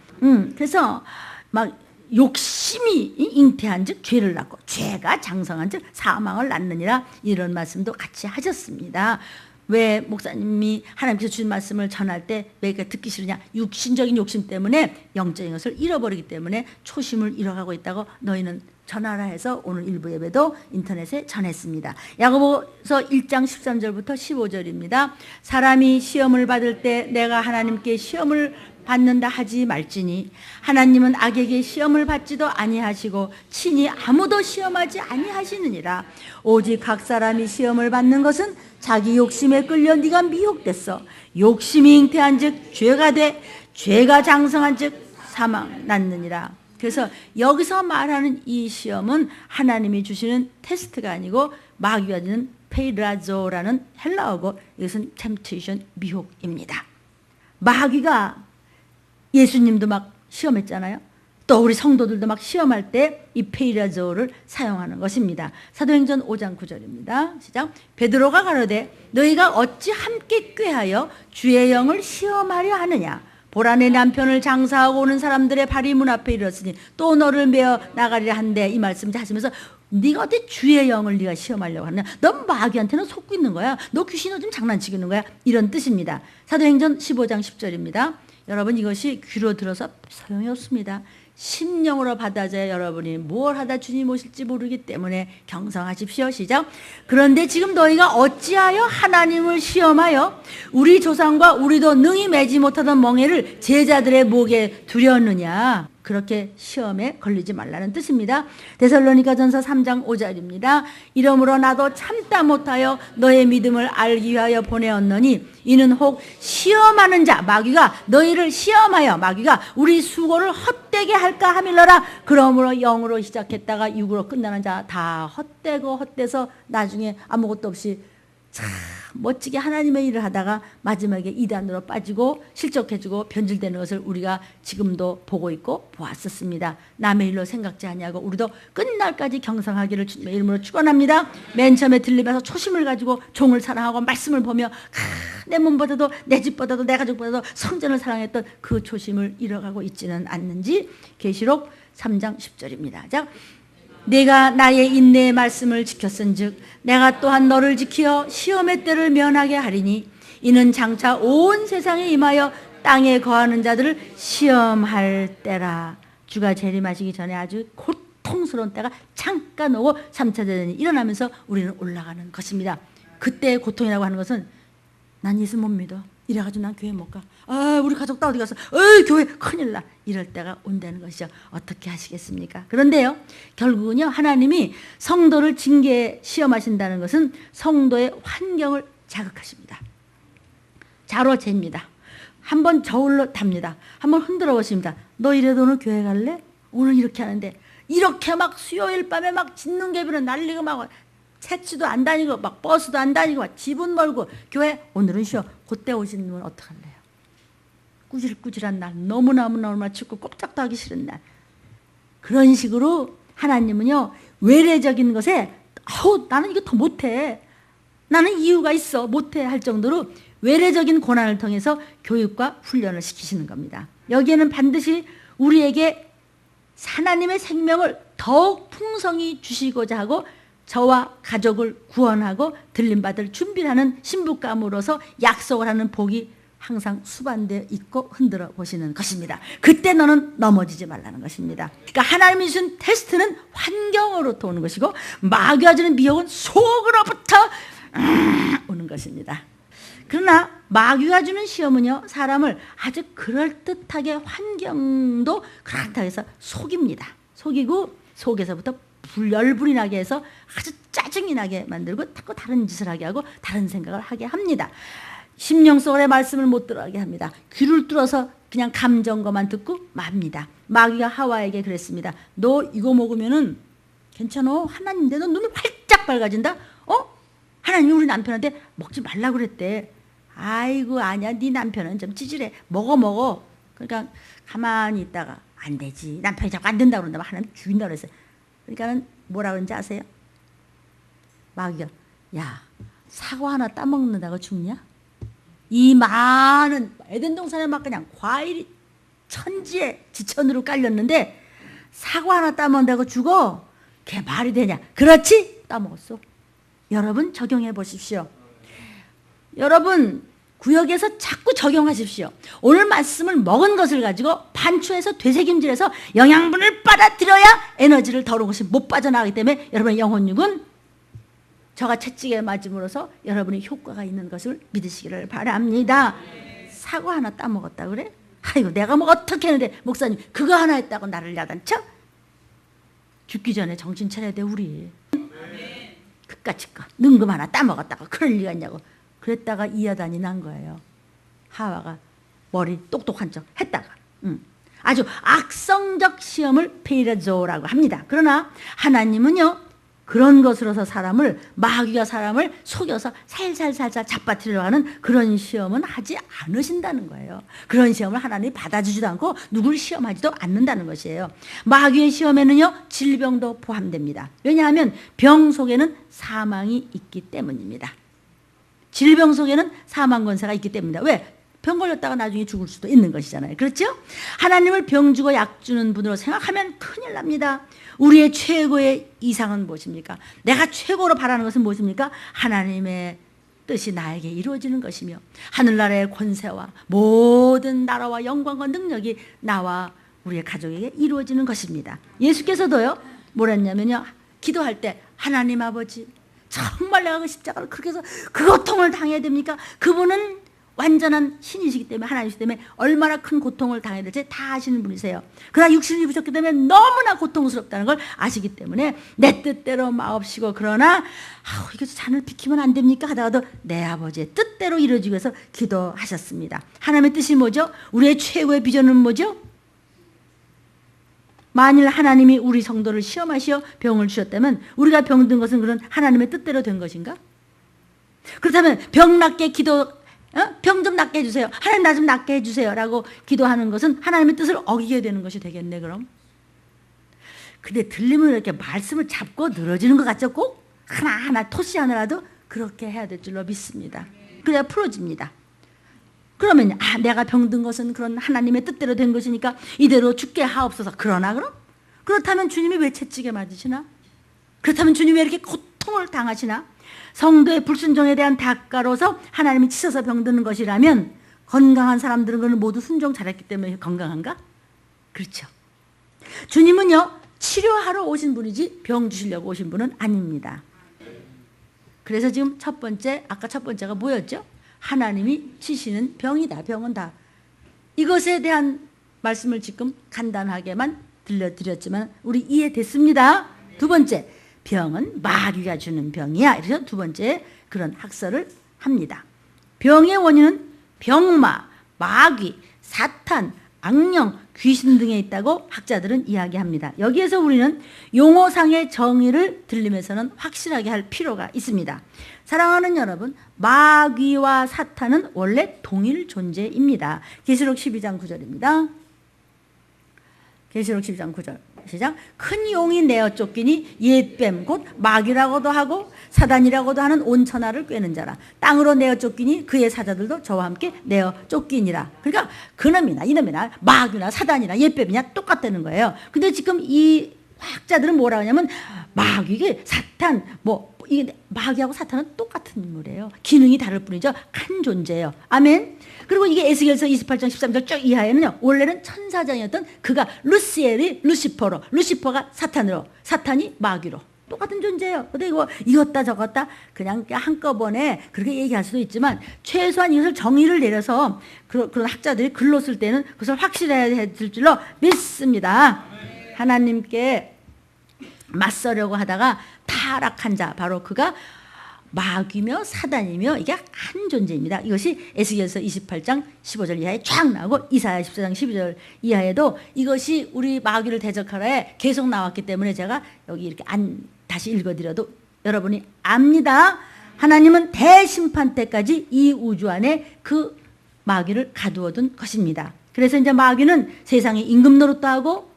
그래서 막 욕심이 잉태한 즉 죄를 낳고 죄가 장성한 즉 사망을 낳느니라 이런 말씀도 같이 하셨습니다. 왜 목사님이 하나님께서 주신 말씀을 전할 때 왜 듣기 싫으냐? 육신적인 욕심 때문에 영적인 것을 잃어버리기 때문에 초심을 잃어가고 있다고 너희는 전하라 해서 오늘 일부 예배도 인터넷에 전했습니다. 야고보서 1장 13절부터 15절입니다. 사람이 시험을 받을 때 내가 하나님께 시험을 받는다 하지 말지니 하나님은 악에게 시험을 받지도 아니하시고 친히 아무도 시험하지 아니하시느니라. 오직 각 사람이 시험을 받는 것은 자기 욕심에 끌려 네가 미혹됐어. 욕심이 잉태한 즉 죄가 돼 죄가 장성한 즉 사망 낳느니라. 그래서 여기서 말하는 이 시험은 하나님이 주시는 테스트가 아니고 마귀가 주는 페이라조라는 헬라어고 이것은 템테이션 미혹입니다. 마귀가 예수님도 막 시험했잖아요. 또 우리 성도들도 막 시험할 때 이 페이라조를 사용하는 것입니다. 사도행전 5장 9절입니다. 시작. 베드로가 가로되 너희가 어찌 함께 꾀하여 주의 영을 시험하려 하느냐. 보라 내 남편을 장사하고 오는 사람들의 발이 문 앞에 이르렀으니 또 너를 메어 나가리라 한데, 이 말씀 하시면서 네가 어디 주의 영을 네가 시험하려고 하느냐. 넌 마귀한테는 속고 있는 거야. 너 귀신으로 좀 장난치고 있는 거야. 이런 뜻입니다. 사도행전 15장 10절입니다. 여러분, 이것이 귀로 들어서 소용이 없습니다. 심령으로 받아져야 여러분이 뭘 하다 주님 오실지 모르기 때문에 경성하십시오. 시작. 그런데 지금 너희가 어찌하여 하나님을 시험하여 우리 조상과 우리도 능히 매지 못하던 멍에를 제자들의 목에 두렸느냐. 그렇게 시험에 걸리지 말라는 뜻입니다. 데살로니가전서 3장 5절입니다. 이러므로 나도 참다 못하여 너의 믿음을 알기 위하여 보내었노니 이는 혹 시험하는 자, 마귀가 너희를 시험하여, 마귀가 우리 수고를 헛되게 할까 함일러라. 그러므로 영으로 시작했다가 육으로 끝나는 자 다 헛되고 헛돼서 나중에 아무것도 없이 참 멋지게 하나님의 일을 하다가 마지막에 이단으로 빠지고 실족해지고 변질되는 것을 우리가 지금도 보고 있고 보았었습니다. 남의 일로 생각지 아니하고 우리도 끝날까지 경성하기를 주님의 이름으로 축원합니다. 맨 처음에 들림에서 초심을 가지고 종을 사랑하고 말씀을 보며 내 몸보다도 내 집보다도 내 가족보다도 성전을 사랑했던 그 초심을 잃어가고 있지는 않는지. 계시록 3장 10절입니다. 자, 내가 나의 인내의 말씀을 지켰은즉 내가 또한 너를 지키어 시험의 때를 면하게 하리니 이는 장차 온 세상에 임하여 땅에 거하는 자들을 시험할 때라. 주가 재림하시기 전에 아주 고통스러운 때가 잠깐 오고 3차 대전이 일어나면서 우리는 올라가는 것입니다. 그때의 고통이라고 하는 것은 난 예수 못 믿어, 이래가지고 난 교회 못 가, 우리 가족 다 어디 갔어, 교회 큰일 나, 이럴 때가 온다는 것이죠. 어떻게 하시겠습니까? 그런데요, 결국은요, 하나님이 성도를 징계 시험하신다는 것은 성도의 환경을 자극하십니다. 자로 잽니다. 한번 저울로 답니다. 한번 흔들어 보십니다. 너 이래도 오늘 교회 갈래? 오늘 이렇게 하는데, 이렇게 막 수요일 밤에 막 짖는 개비로 날리고 막 택시도 안 다니고 막 버스도 안 다니고 막 집은 멀고 교회 오늘은 쉬어. 그때 오시는 분은 어떡할래요? 꾸질꾸질한 날, 너무나 춥고 꼼짝도 하기 싫은 날. 그런 식으로 하나님은요, 외래적인 것에 나는 이거 더 못해, 나는 이유가 있어 못해 할 정도로 외래적인 고난을 통해서 교육과 훈련을 시키시는 겁니다. 여기에는 반드시 우리에게 하나님의 생명을 더욱 풍성히 주시고자 하고 저와 가족을 구원하고 들림받을 준비를 하는 신부감으로서 약속을 하는 복이 항상 수반되어 있고 흔들어 보시는 것입니다. 그때 너는 넘어지지 말라는 것입니다. 그러니까 하나님이 주신 테스트는 환경으로부터 오는 것이고 마귀가 주는 미혹은 속으로부터 오는 것입니다. 그러나 마귀가 주는 시험은요, 사람을 아주 그럴듯하게, 환경도 그렇다고 해서 속입니다. 속이고 속에서부터 열불이 나게 해서 아주 짜증이 나게 만들고 자꾸 다른 짓을 하게 하고 다른 생각을 하게 합니다. 심령 속의 말씀을 못 들어가게 합니다. 귀를 뚫어서 그냥 감정거만 듣고 맙니다. 마귀가 하와에게 그랬습니다. 너 이거 먹으면은 괜찮아, 하나님인데 너 눈이 활짝 밝아진다. 하나님이 우리 남편한테 먹지 말라고 그랬대. 아이고 아니야, 네 남편은 좀 찌질해, 먹어. 그러니까 가만히 있다가 안 되지, 남편이 자꾸 안 된다고 그런다, 하나님 죽인다고 그랬어요. 그러니까는 뭐라 그런지 아세요? 마귀가, 야, 사과 하나 따먹는다고 죽냐? 이 많은 에덴 동산에 막 그냥 과일이 천지에 지천으로 깔렸는데 사과 하나 따먹는다고 죽어? 그게 말이 되냐? 그렇지? 따먹었어. 여러분 적용해 보십시오. 여러분 구역에서 자꾸 적용하십시오. 오늘 말씀을 먹은 것을 가지고 반추해서 되새김질해서 영양분을 빨아들여야 에너지를 더러운 것이 못 빠져나가기 때문에 여러분의 영혼육은 저가 채찍에 맞음으로써 여러분이 효과가 있는 것을 믿으시기를 바랍니다. 사과 하나 따먹었다 그래? 아이고 내가 뭐 어떻게 했는데 목사님 그거 하나 했다고 나를 야단쳐? 죽기 전에 정신 차려야 돼 우리. 그까짓 거 능금 하나 따먹었다고 그럴 리가 있냐고. 그랬다가 이 야단이 난 거예요. 하와가 머리 똑똑한 척 했다가 아주 악성적 시험을 페이라조라고 합니다. 그러나 하나님은요 그런 것으로서 마귀가 사람을 속여서 살살살살 잡아뜨리려고 하는 그런 시험은 하지 않으신다는 거예요. 그런 시험을 하나님이 받아주지도 않고 누구를 시험하지도 않는다는 것이에요. 마귀의 시험에는요, 질병도 포함됩니다. 왜냐하면 병 속에는 사망이 있기 때문입니다. 질병 속에는 사망 권세가 있기 때문입니다. 왜? 병 걸렸다가 나중에 죽을 수도 있는 것이잖아요. 그렇죠? 하나님을 병 주고 약 주는 분으로 생각하면 큰일 납니다. 우리의 최고의 이상은 무엇입니까? 내가 최고로 바라는 것은 무엇입니까? 하나님의 뜻이 나에게 이루어지는 것이며 하늘나라의 권세와 모든 나라와 영광과 능력이 나와 우리의 가족에게 이루어지는 것입니다. 예수께서도요, 뭐랬냐면요, 기도할 때 하나님 아버지, 정말 내가 그 십자가를 그렇게 해서 그 고통을 당해야 됩니까? 그분은 완전한 신이시기 때문에, 하나님이시기 때문에 얼마나 큰 고통을 당해야 될지 다 아시는 분이세요. 그러나 육신을 입으셨기 때문에 너무나 고통스럽다는 걸 아시기 때문에 내 뜻대로 마옵시고, 그러나 이거 잔을 비키면 안 됩니까? 하다가도 내 아버지의 뜻대로 이루어지기 위해서 기도하셨습니다. 하나님의 뜻이 뭐죠? 우리의 최고의 비전은 뭐죠? 만일 하나님이 우리 성도를 시험하시어 병을 주셨다면 우리가 병든 것은 그런 하나님의 뜻대로 된 것인가? 그렇다면 병 낫게 병 좀 낫게 해주세요. 하나님 나 좀 낫게 해주세요. 라고 기도하는 것은 하나님의 뜻을 어기게 되는 것이 되겠네, 그럼. 근데 들리면 이렇게 말씀을 잡고 늘어지는 것 같죠? 꼭 하나하나 토시하느라도 그렇게 해야 될 줄로 믿습니다. 그래야 풀어집니다. 그러면 내가 병든 것은 그런 하나님의 뜻대로 된 것이니까 이대로 죽게 하옵소서. 그러나 그럼? 그렇다면 주님이 왜 채찍에 맞으시나? 그렇다면 주님이 왜 이렇게 고통을 당하시나? 성도의 불순종에 대한 대가로서 하나님이 치셔서 병드는 것이라면 건강한 사람들은 그는 모두 순종 잘했기 때문에 건강한가? 그렇죠. 주님은요, 치료하러 오신 분이지 병 주시려고 오신 분은 아닙니다. 그래서 지금 아까 첫 번째가 뭐였죠? 하나님이 치시는 병이다. 병은 다. 이것에 대한 말씀을 지금 간단하게만 들려드렸지만 우리 이해됐습니다. 두 번째, 병은 마귀가 주는 병이야. 그래서 두 번째 그런 학설을 합니다. 병의 원인은 병마, 마귀, 사탄, 악령, 귀신 등에 있다고 학자들은 이야기합니다. 여기에서 우리는 용어상의 정의를 들리면서는 확실하게 할 필요가 있습니다. 사랑하는 여러분, 마귀와 사탄은 원래 동일 존재입니다. 계시록 12장 9절입니다. 계시록 12장 9절 시작. 큰 용이 내어 쫓기니 옛뱀 곧 마귀라고도 하고 사단이라고도 하는 온천하를 꿰는 자라. 땅으로 내어 쫓기니 그의 사자들도 저와 함께 내어 쫓기니라. 그러니까 그놈이나 이놈이나 마귀나 사단이나 옛뱀이냐 똑같다는 거예요. 근데 지금 이 학자들은 뭐라 하냐면 마귀, 사탄, 이게 마귀하고 사탄은 똑같은 인물이에요. 기능이 다를 뿐이죠. 한 존재예요. 아멘. 그리고 이게 에스겔서 28장 13절 쭉 이하에는요, 원래는 천사장이었던 그가 루시퍼로, 루시퍼가 사탄으로, 사탄이 마귀로 똑같은 존재예요. 근데 이거 이었다 저었다 그냥 한꺼번에 그렇게 얘기할 수도 있지만 최소한 이것을 정의를 내려서 그런 학자들이 글로 쓸 때는 그것을 확실해야 될 줄로 믿습니다. 하나님께 맞서려고 하다가 타락한 자, 바로 그가 마귀며 사단이며 이게 한 존재입니다. 이것이 에스겔서 28장 15절 이하에 쫙 나오고 이사야 14장 12절 이하에도 이것이 우리 마귀를 대적하라에 계속 나왔기 때문에 제가 여기 이렇게 다시 읽어드려도 여러분이 압니다. 하나님은 대심판 때까지 이 우주 안에 그 마귀를 가두어둔 것입니다. 그래서 이제 마귀는 세상에 임금 노릇도 하고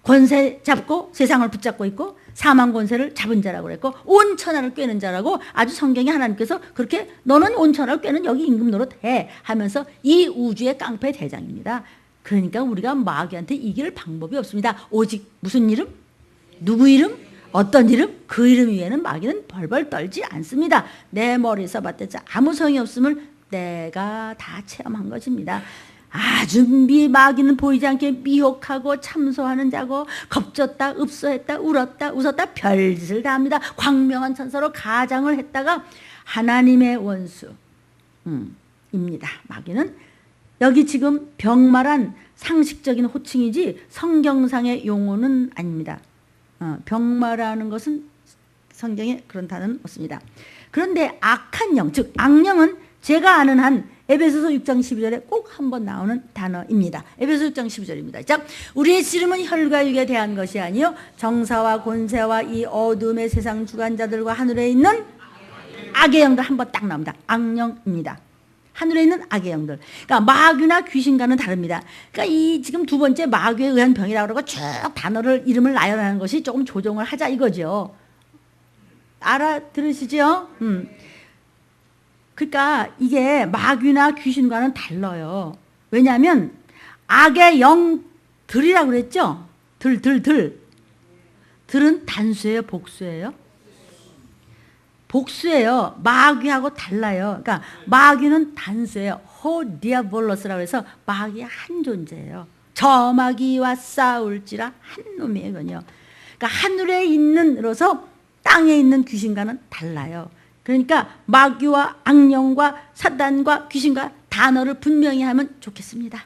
권세 잡고 세상을 붙잡고 있고 사망 권세를 잡은 자라고 그랬고 온천하를 꿰는 자라고 아주 성경에 하나님께서 그렇게 너는 온천하를 꿰는 여기 임금 노릇해 하면서 이 우주의 깡패 대장입니다. 그러니까 우리가 마귀한테 이길 방법이 없습니다. 오직 무슨 이름? 누구 이름? 어떤 이름? 그 이름 위에는 마귀는 벌벌 떨지 않습니다. 내 머리에서 봤댔자 아무 소용이 없음을 내가 다 체험한 것입니다. 아주 마귀는 보이지 않게 미혹하고 참소하는 자고 겁졌다 읍소했다 울었다 웃었다 별짓을 다 합니다. 광명한 천사로 가장을 했다가 하나님의 원수입니다. 마귀는 여기 지금 병마란 상식적인 호칭이지 성경상의 용어는 아닙니다. 병마라는 것은 성경에 그런 단어는 없습니다. 그런데 악한 영, 즉 악령은 제가 아는 한 에베소서 6장 12절에 꼭 한번 나오는 단어입니다. 에베소서 6장 12절입니다. 자, 우리의 씨름은 혈과 육에 대한 것이 아니요 정사와 권세와 이 어둠의 세상 주관자들과 하늘에 있는 악의 영들 한번 딱 나옵니다. 악령입니다. 하늘에 있는 악의 영들. 그러니까 마귀나 귀신과는 다릅니다. 그러니까 이 지금 두 번째 마귀에 의한 병이라고 그러고 쭉 단어를 이름을 나열하는 것이 조금 조정을 하자 이거죠. 알아들으시죠? 그러니까 이게 마귀나 귀신과는 달라요. 왜냐하면 악의 영들이라고 그랬죠? 들은 단수예요, 복수예요? 복수예요. 마귀하고 달라요. 그러니까 마귀는 단수예요. 호디아볼로스라고 해서 마귀의 한 존재예요. 저 마귀와 싸울지라 한 놈이거든요. 그러니까 하늘에 있는으로서 땅에 있는 귀신과는 달라요. 그러니까 마귀와 악령과 사단과 귀신과 단어를 분명히 하면 좋겠습니다.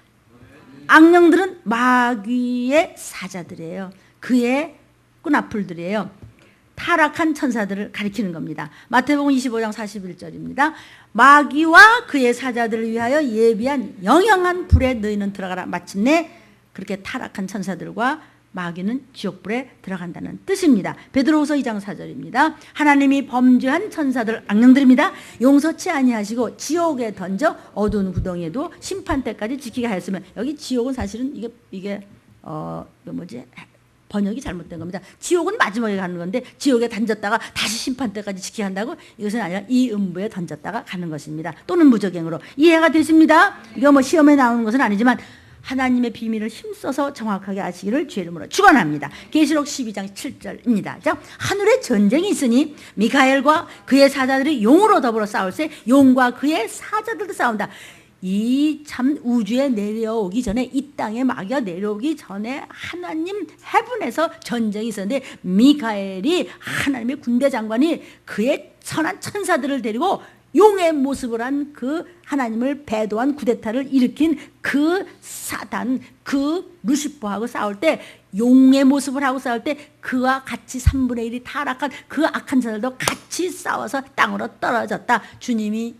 악령들은 마귀의 사자들이에요. 그의 꾼앞풀들이에요. 타락한 천사들을 가리키는 겁니다. 마태복음 25장 41절입니다. 마귀와 그의 사자들을 위하여 예비한 영영한 불에 너희는 들어가라. 마침내 그렇게 타락한 천사들과 마귀는 지옥불에 들어간다는 뜻입니다. 베드로후서 2장 4절입니다. 하나님이 범죄한 천사들 악령들입니다. 용서치 아니하시고 지옥에 던져 어두운 구덩이에도 심판 때까지 지키게 하였으면, 여기 지옥은 사실은 이게 뭐지? 번역이 잘못된 겁니다. 지옥은 마지막에 가는 건데 지옥에 던졌다가 다시 심판 때까지 지켜야 한다고? 이것은 아니라 이 음부에 던졌다가 가는 것입니다. 또는 무적행으로. 이해가 되십니다? 이거 뭐 시험에 나오는 것은 아니지만 하나님의 비밀을 힘써서 정확하게 아시기를 주의 이름으로 축원합니다. 계시록 12장 7절입니다. 자, 하늘에 전쟁이 있으니 미카엘과 그의 사자들이 용으로 더불어 싸울세 용과 그의 사자들도 싸운다. 이 참 우주에 내려오기 전에, 이 땅에 마귀가 내려오기 전에 하나님 헤븐에서 전쟁이 있었는데 미카엘이 하나님의 군대 장관이 그의 선한 천사들을 데리고 용의 모습을 한 그 하나님을 배도한 쿠데타를 일으킨 그 사단, 그 루시퍼하고 싸울 때, 용의 모습을 하고 싸울 때 그와 같이 3분의 1이 타락한 그 악한 자들도 같이 싸워서 땅으로 떨어졌다. 주님이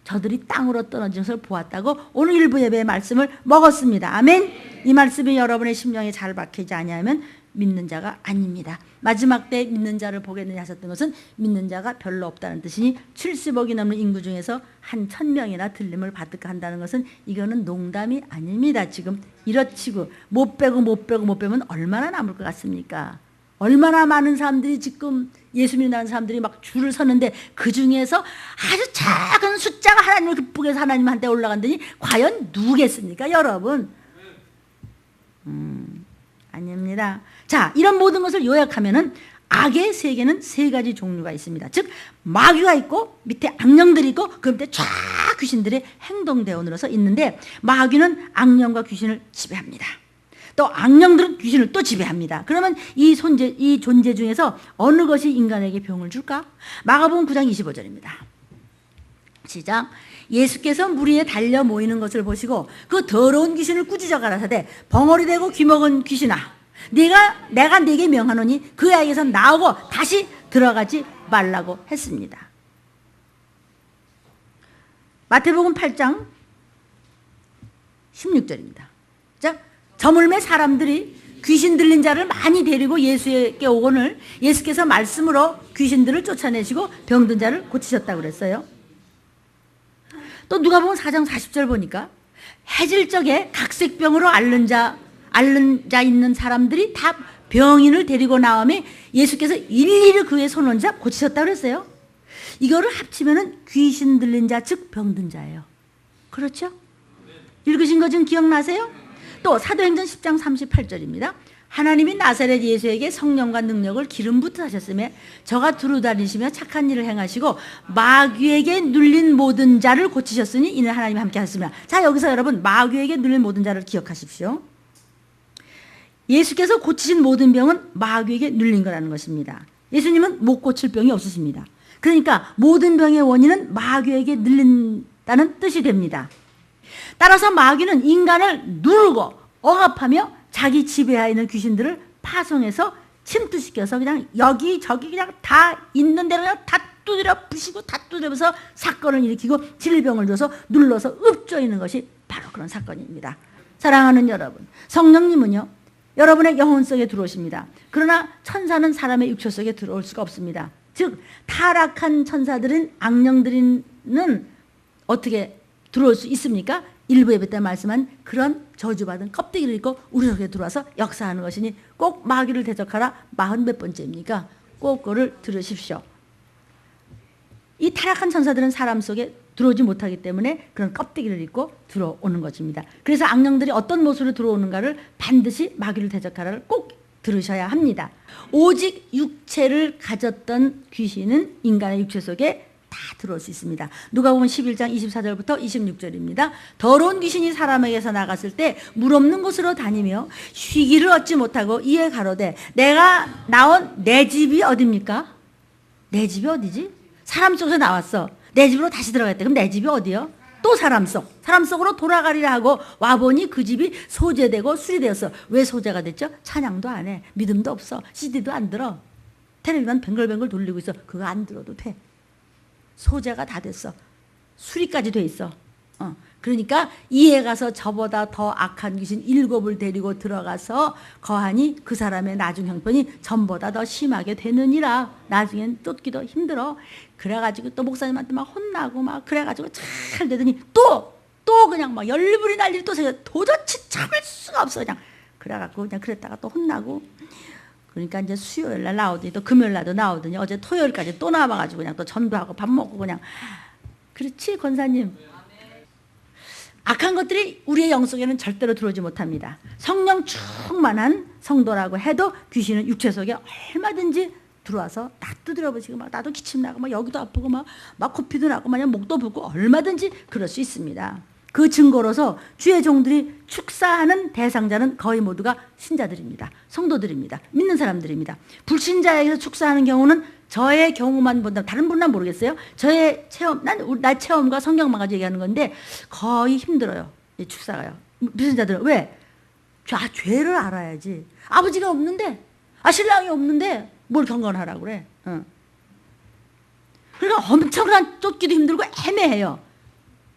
저들이 땅으로 떨어진 것을 보았다고 오늘 일부 예배의 말씀을 먹었습니다. 아멘. 이 말씀이 여러분의 심령에 잘 박히지 아니하면 믿는 자가 아닙니다. 마지막 때 믿는 자를 보겠느냐 하셨던 것은 믿는 자가 별로 없다는 뜻이니 70억이 넘는 인구 중에서 한 1000명이나 들림을 받을까 한다는 것은 이거는 농담이 아닙니다. 지금 이렇지고 못 빼면 얼마나 남을 것 같습니까? 얼마나 많은 사람들이 지금 예수 믿는 사람들이 막 줄을 서는데 그 중에서 아주 작은 숫자가 하나님을 기쁘게 해서 하나님한테 올라간다니 과연 누구겠습니까, 여러분? 아닙니다. 자, 이런 모든 것을 요약하면은 악의 세계는 세 가지 종류가 있습니다. 즉 마귀가 있고 밑에 악령들이 있고 그 밑에 쫙 귀신들의 행동대원으로서 있는데, 마귀는 악령과 귀신을 지배합니다. 또 악령들은 귀신을 또 지배합니다. 그러면 이 존재 중에서 어느 것이 인간에게 병을 줄까? 마가복음 9장 25절입니다. 시작. 예수께서 물 위에 달려 모이는 것을 보시고 그 더러운 귀신을 꾸짖어 가라사대 벙어리 되고 귀먹은 귀신아, 내가 네게 명하노니 그 아이에서 나오고 다시 들어가지 말라고 했습니다. 마태복음 8장 16절입니다. 자, 저물매 사람들이 귀신 들린 자를 많이 데리고 예수에게 오거늘 예수께서 말씀으로 귀신들을 쫓아내시고 병든 자를 고치셨다고 그랬어요. 또 누가복음 4장 40절 보니까 해질적에 각색병으로 앓는 자 있는 사람들이 다 병인을 데리고 나오며 예수께서 일일이 그의 손원자 고치셨다고 그랬어요. 이거를 합치면은 귀신 들린 자, 즉 병든 자예요. 그렇죠? 읽으신 거 좀 기억나세요? 또 사도행전 10장 38절입니다. 하나님이 나사렛 예수에게 성령과 능력을 기름 붓듯 하셨으며 저가 두루다니시며 착한 일을 행하시고 마귀에게 눌린 모든 자를 고치셨으니 이는 하나님이 함께 하셨으며. 자, 여기서 여러분 마귀에게 눌린 모든 자를 기억하십시오. 예수께서 고치신 모든 병은 마귀에게 눌린 거라는 것입니다. 예수님은 못 고칠 병이 없으십니다. 그러니까 모든 병의 원인은 마귀에게 눌린다는 뜻이 됩니다. 따라서 마귀는 인간을 누르고 억압하며 자기 지배하에 있는 귀신들을 파송해서 침투시켜서 그냥 여기저기 그냥 다 있는 대로 그냥 다 두드려 부시고 다 두드려서 사건을 일으키고 질병을 줘서 눌러서 읊조이는 것이 바로 그런 사건입니다. 사랑하는 여러분, 성령님은요 여러분의 영혼 속에 들어오십니다. 그러나 천사는 사람의 육체 속에 들어올 수가 없습니다. 즉 타락한 천사들은, 악령들은 어떻게 들어올 수 있습니까? 일부 예배 때 말씀한 그런 저주받은 껍데기를 입고 우리 속에 들어와서 역사하는 것이니 꼭 마귀를 대적하라 40몇 번째입니까? 꼭 그거를 들으십시오. 이 타락한 천사들은 사람 속에 들어오지 못하기 때문에 그런 껍데기를 입고 들어오는 것입니다. 그래서 악령들이 어떤 모습으로 들어오는가를 반드시 마귀를 대적하라를 꼭 들으셔야 합니다. 오직 육체를 가졌던 귀신은 인간의 육체 속에 다 들어올 수 있습니다. 누가복음 11장 24절부터 26절입니다. 더러운 귀신이 사람에게서 나갔을 때 물 없는 곳으로 다니며 쉬기를 얻지 못하고 이에 가로되 내가 나온 내 집이 어디입니까? 내 집이 어디지? 사람 속에서 나왔어. 내 집으로 다시 들어갔대. 그럼 내 집이 어디요? 또 사람 속으로 돌아가리라 하고 와보니 그 집이 소재되고 수리되었어. 왜 소재가 됐죠? 찬양도 안 해. 믿음도 없어. CD도 안 들어. 텔레비만 뱅글뱅글 돌리고 있어. 그거 안 들어도 돼. 소재가 다 됐어. 수리까지 돼 있어. 그러니까 이에 가서 저보다 더 악한 귀신 7을 데리고 들어가서 거하니 그 사람의 나중 형편이 전보다 더 심하게 되느니라. 나중엔 쫓기도 힘들어. 그래가지고 또 목사님한테 막 혼나고 막 그래가지고 잘 되더니 또 그냥 막 열불이 날일 또 생겨. 도저히 참을 수가 없어. 그냥 그래갖고 그냥 그랬다가 또 혼나고. 그러니까 이제 수요일 날 나오더니 또 금요일 날도 나오더니 어제 토요일까지 또 나와가지고 그냥 또 전도하고 밥 먹고 그냥. 그렇지 권사님. 악한 것들이 우리의 영 속에는 절대로 들어오지 못합니다. 성령 충만한 성도라고 해도 귀신은 육체 속에 얼마든지 들어와서 다 두드려 보시고 막 나도 기침 나고 막 여기도 아프고 막 코피도 나고 막 목도 붓고 얼마든지 그럴 수 있습니다. 그 증거로서 주의 종들이 축사하는 대상자는 거의 모두가 신자들입니다. 성도들입니다. 믿는 사람들입니다. 불신자에게서 축사하는 경우는 저의 경우만 본다면 다른 분은 모르겠어요. 저의 체험, 나 체험과 성경만 가지고 얘기하는 건데 거의 힘들어요. 이 축사가요. 불신자들은 왜? 죄를 알아야지. 아버지가 없는데, 신랑이 없는데 뭘 경건하라고 그래. 그러니까 엄청난 쫓기도 힘들고 애매해요.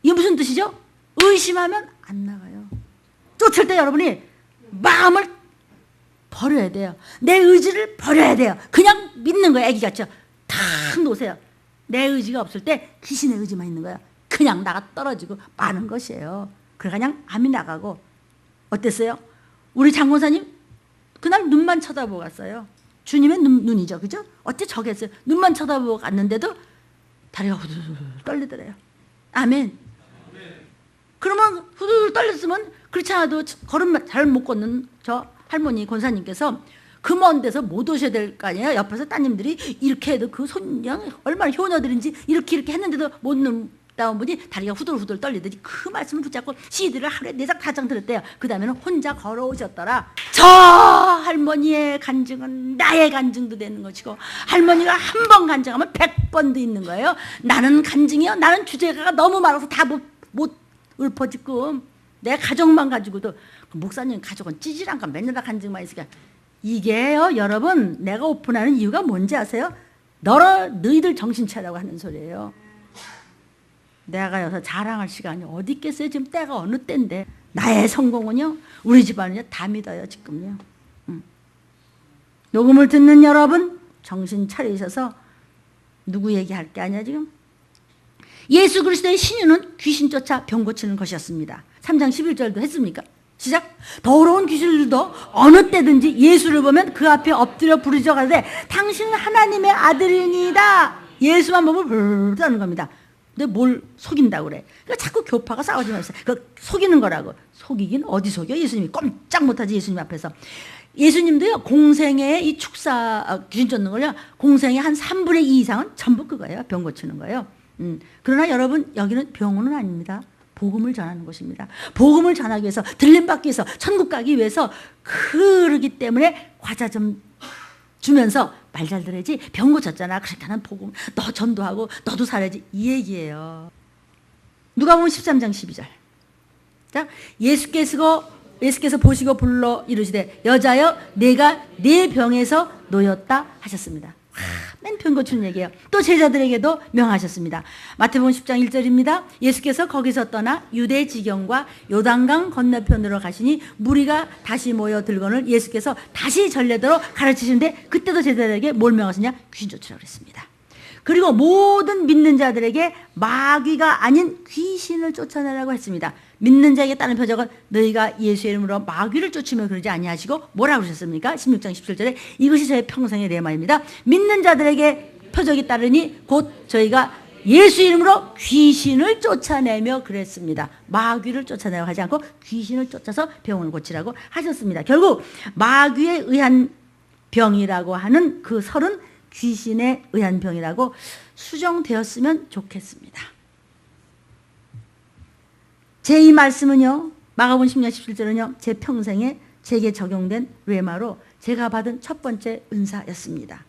이게 무슨 뜻이죠? 의심하면 안 나가요. 쫓을 때 여러분이 마음을 버려야 돼요. 내 의지를 버려야 돼요. 그냥 믿는 거예요. 애기같이 탁 놓으세요. 내 의지가 없을 때 귀신의 의지만 있는 거예요. 그냥 나가 떨어지고 마는 것이에요. 그래 그냥 암이 나가고. 어땠어요? 우리 장군사님 그날 눈만 쳐다보고 갔어요. 주님의 눈이죠. 그죠? 어째 저겠어요. 눈만 쳐다보고 갔는데도 다리가 후두둑 떨리더래요. 아멘. 그러면 후두둑 떨렸으면 그렇지 않아도 걸음 잘 못 걷는 저 할머니 권사님께서 그 먼 데서 못 오셔야 될 거 아니에요. 옆에서 따님들이 이렇게 해도 그 손양 얼마나 효녀들인지 이렇게 했는데도 못 나온 분이 다리가 후들후들 떨리더니 그 말씀을 붙잡고 CD를 하루에 4장 5장 들었대요. 그 다음에는 혼자 걸어오셨더라. 저 할머니의 간증은 나의 간증도 되는 것이고 할머니가 한 번 간증하면 100번도 있는 거예요. 나는 간증이요. 나는 주제가가 너무 많아서 다 못 읊어지고 내 가족만 가지고도 목사님 가족은 찌질한가 맨날 간증만 있으니까 이게요 여러분 내가 오픈하는 이유가 뭔지 아세요? 너희들 정신 차리라고 하는 소리예요. 내가 여기서 자랑할 시간이 어디 있겠어요. 지금 때가 어느 때인데 나의 성공은요 우리 집안은요 다 믿어요 지금요. 녹음을 듣는 여러분 정신 차리셔서 누구 얘기할 게 아니야 지금. 예수 그리스도의 신유는 귀신 쫓아 병 고치는 것이었습니다. 3장 11절도 했습니까? 시작. 더러운 귀신들도 어느 때든지 예수를 보면 그 앞에 엎드려 부르짖어 가되 당신은 하나님의 아들이니다. 예수만 보면 불 떠는 겁니다. 근데 뭘 속인다고 그래. 그러니까 자꾸 교파가 싸우지 마세요. 그 속이는 거라고. 속이긴 어디 속여? 예수님이 꼼짝 못하지 예수님 앞에서. 예수님도요 공생에 이 축사 귀신 쫓는 걸요 공생의 한 3분의 2 이상은 전부 그거예요. 병 고치는 거예요. 그러나 여러분 여기는 병원은 아닙니다. 복음을 전하는 곳입니다. 복음을 전하기 위해서 들림받기 위해서 천국 가기 위해서 그러기 때문에 과자 좀 주면서 말 잘 들어야지 병 고쳤잖아. 그러니까 난 복음 너 전도하고 너도 살아야지 이 얘기예요. 누가복음 13장 12절. 자, 예수께서 보시고 불러 이르시되 여자여 내가 네 병에서 놓였다 하셨습니다. 맨 편 고치는 얘기예요. 또 제자들에게도 명하셨습니다. 마태복음 10장 1절입니다. 예수께서 거기서 떠나 유대 지경과 요단강 건너편으로 가시니 무리가 다시 모여 들거늘 예수께서 다시 전례대로 가르치시는데 그때도 제자들에게 뭘 명하시냐? 귀신 쫓으라고 그랬습니다. 그리고 모든 믿는 자들에게 마귀가 아닌 귀신을 쫓아내라고 했습니다. 믿는 자에게 따른 표적은 너희가 예수의 이름으로 마귀를 쫓으며 그러지 아니하시고 뭐라고 그러셨습니까? 16장 17절에 이것이 저의 평생의 레마입니다. 믿는 자들에게 표적이 따르니 곧 저희가 예수 이름으로 귀신을 쫓아내며 그랬습니다. 마귀를 쫓아내라고 하지 않고 귀신을 쫓아서 병을 고치라고 하셨습니다. 결국 마귀에 의한 병이라고 하는 그 설은 귀신에 의한 병이라고 수정되었으면 좋겠습니다. 제 이 말씀은요, 마가복음 10장 17절은요, 제 평생에 제게 적용된 레마로 제가 받은 첫 번째 은사였습니다.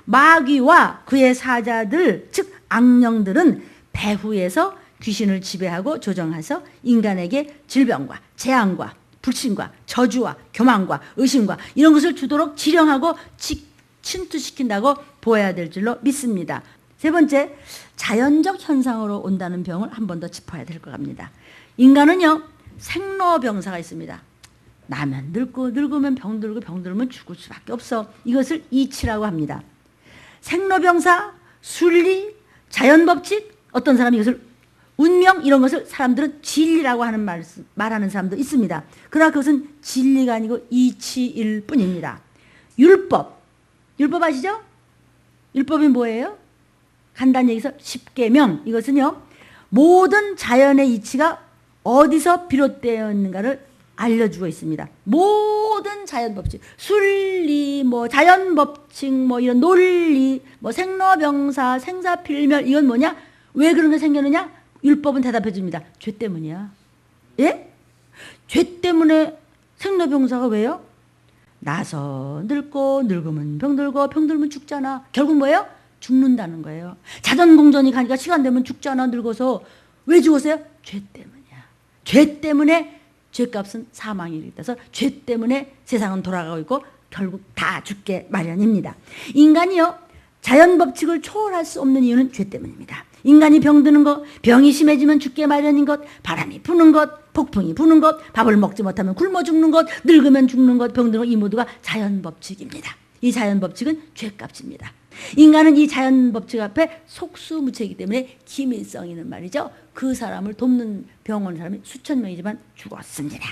마귀와 그의 사자들, 즉 악령들은 배후에서 귀신을 지배하고 조정해서 인간에게 질병과 재앙과 불신과 저주와 교만과 의심과 이런 것을 주도록 지령하고 침투시킨다고 보아야 될 줄로 믿습니다. 세 번째, 자연적 현상으로 온다는 병을 한 번 더 짚어야 될 것 같습니다. 인간은요, 생로병사가 있습니다. 나면 늙고 늙으면 병들고 병들면 죽을 수밖에 없어. 이것을 이치라고 합니다. 생로병사, 순리, 자연법칙, 어떤 사람이 이것을 운명 이런 것을 사람들은 진리라고 하는 말하는 사람도 있습니다. 그러나 그것은 진리가 아니고 이치일 뿐입니다. 율법 아시죠? 율법이 뭐예요? 간단히 얘기해서 십계명, 이것은요 모든 자연의 이치가 어디서 비롯되어 있는가를 알려주고 있습니다. 모든 자연법칙, 순리, 자연법칙, 이런 논리, 생로병사, 생사필멸, 이건 뭐냐? 왜 그런 게 생겼느냐? 율법은 대답해 줍니다. 죄 때문이야. 예? 죄 때문에 생로병사가 왜요? 나서 늙고 늙으면 병들고 병들면 죽잖아. 결국 뭐예요? 죽는다는 거예요. 자전공전이 가니까 시간 되면 죽잖아. 늙어서. 왜 죽었어요? 죄 때문이야. 죄 때문에 죄값은 사망이기 때문에 죄 때문에 세상은 돌아가고 있고 결국 다 죽게 마련입니다. 인간이요 자연법칙을 초월할 수 없는 이유는 죄 때문입니다. 인간이 병드는 것, 병이 심해지면 죽게 마련인 것, 바람이 부는 것, 폭풍이 부는 것, 밥을 먹지 못하면 굶어 죽는 것, 늙으면 죽는 것, 병드는 것, 이 모두가 자연법칙입니다. 이 자연법칙은 죄값입니다. 인간은 이 자연법칙 앞에 속수무책이기 때문에 기민성 있는 말이죠. 그 사람을 돕는 병원 사람이 수천 명이지만 죽었습니다.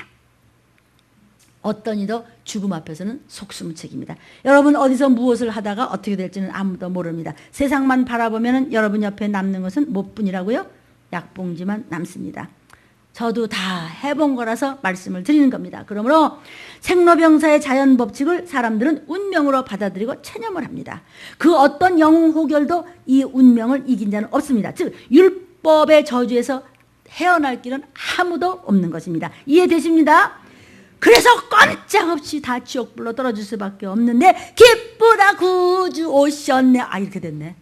어떤 이도 죽음 앞에서는 속수무책입니다. 여러분 어디서 무엇을 하다가 어떻게 될지는 아무도 모릅니다. 세상만 바라보면 여러분 옆에 남는 것은 뭐뿐이라고요? 약봉지만 남습니다. 저도 다 해본 거라서 말씀을 드리는 겁니다. 그러므로 생로병사의 자연법칙을 사람들은 운명으로 받아들이고 체념을 합니다. 그 어떤 영웅 호결도 이 운명을 이긴 자는 없습니다. 즉 율법의 저주에서 헤어날 길은 아무도 없는 것입니다. 이해되십니다? 그래서 꼼짝없이 다 지옥불로 떨어질 수밖에 없는데 기쁘다 구주 오셨네. 이렇게 됐네.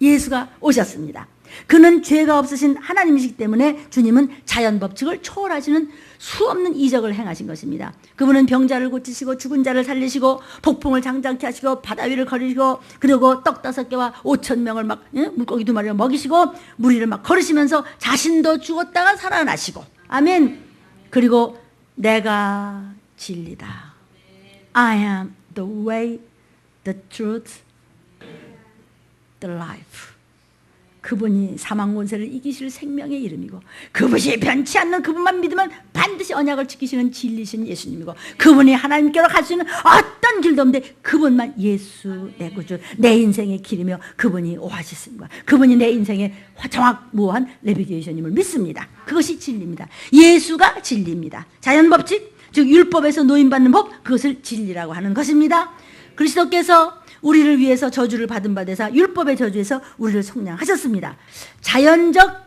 예수가 오셨습니다. 그는 죄가 없으신 하나님이시기 때문에 주님은 자연법칙을 초월하시는 수없는 이적을 행하신 것입니다. 그분은 병자를 고치시고 죽은 자를 살리시고 폭풍을 장장케 하시고 바다 위를 거리시고 그리고 떡 5개와 5,000명을 막 물고기 2마리를 먹이시고 무리를 막 걸으시면서 자신도 죽었다가 살아나시고 아멘. 그리고 내가 진리다. I am the way, the truth, the life. 그분이 사망 권세를 이기실 생명의 이름이고 그분이 변치 않는 그분만 믿으면 반드시 언약을 지키시는 진리신 예수님이고 그분이 하나님께로 갈 수 있는 어떤 길도 없는데 그분만 예수 내 구주 내 인생의 길이며 그분이 오아시스입니다. 그분이 내 인생의 정확무한 내비게이션임을 믿습니다. 그것이 진리입니다. 예수가 진리입니다. 자연법칙 즉 율법에서 노임받는 법 그것을 진리라고 하는 것입니다. 그리스도께서 우리를 위해서 저주를 받은 바 되사 율법의 저주에서 우리를 속량하셨습니다. 자연적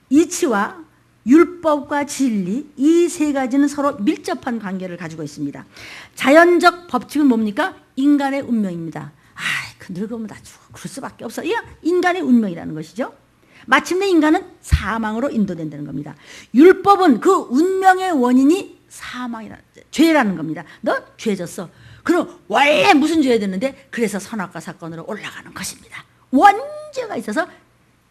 이치와 율법과 진리 이 세 가지는 서로 밀접한 관계를 가지고 있습니다. 자연적 법칙은 뭡니까? 인간의 운명입니다. 그 늙으면 다 죽어. 그럴 수밖에 없어. 이게 인간의 운명이라는 것이죠. 마침내 인간은 사망으로 인도된다는 겁니다. 율법은 그 운명의 원인이 사망이라는 죄라는 겁니다. 너 죄졌어. 그럼 원래 무슨 죄야 되는데 그래서 선악과 사건으로 올라가는 것입니다. 원죄가 있어서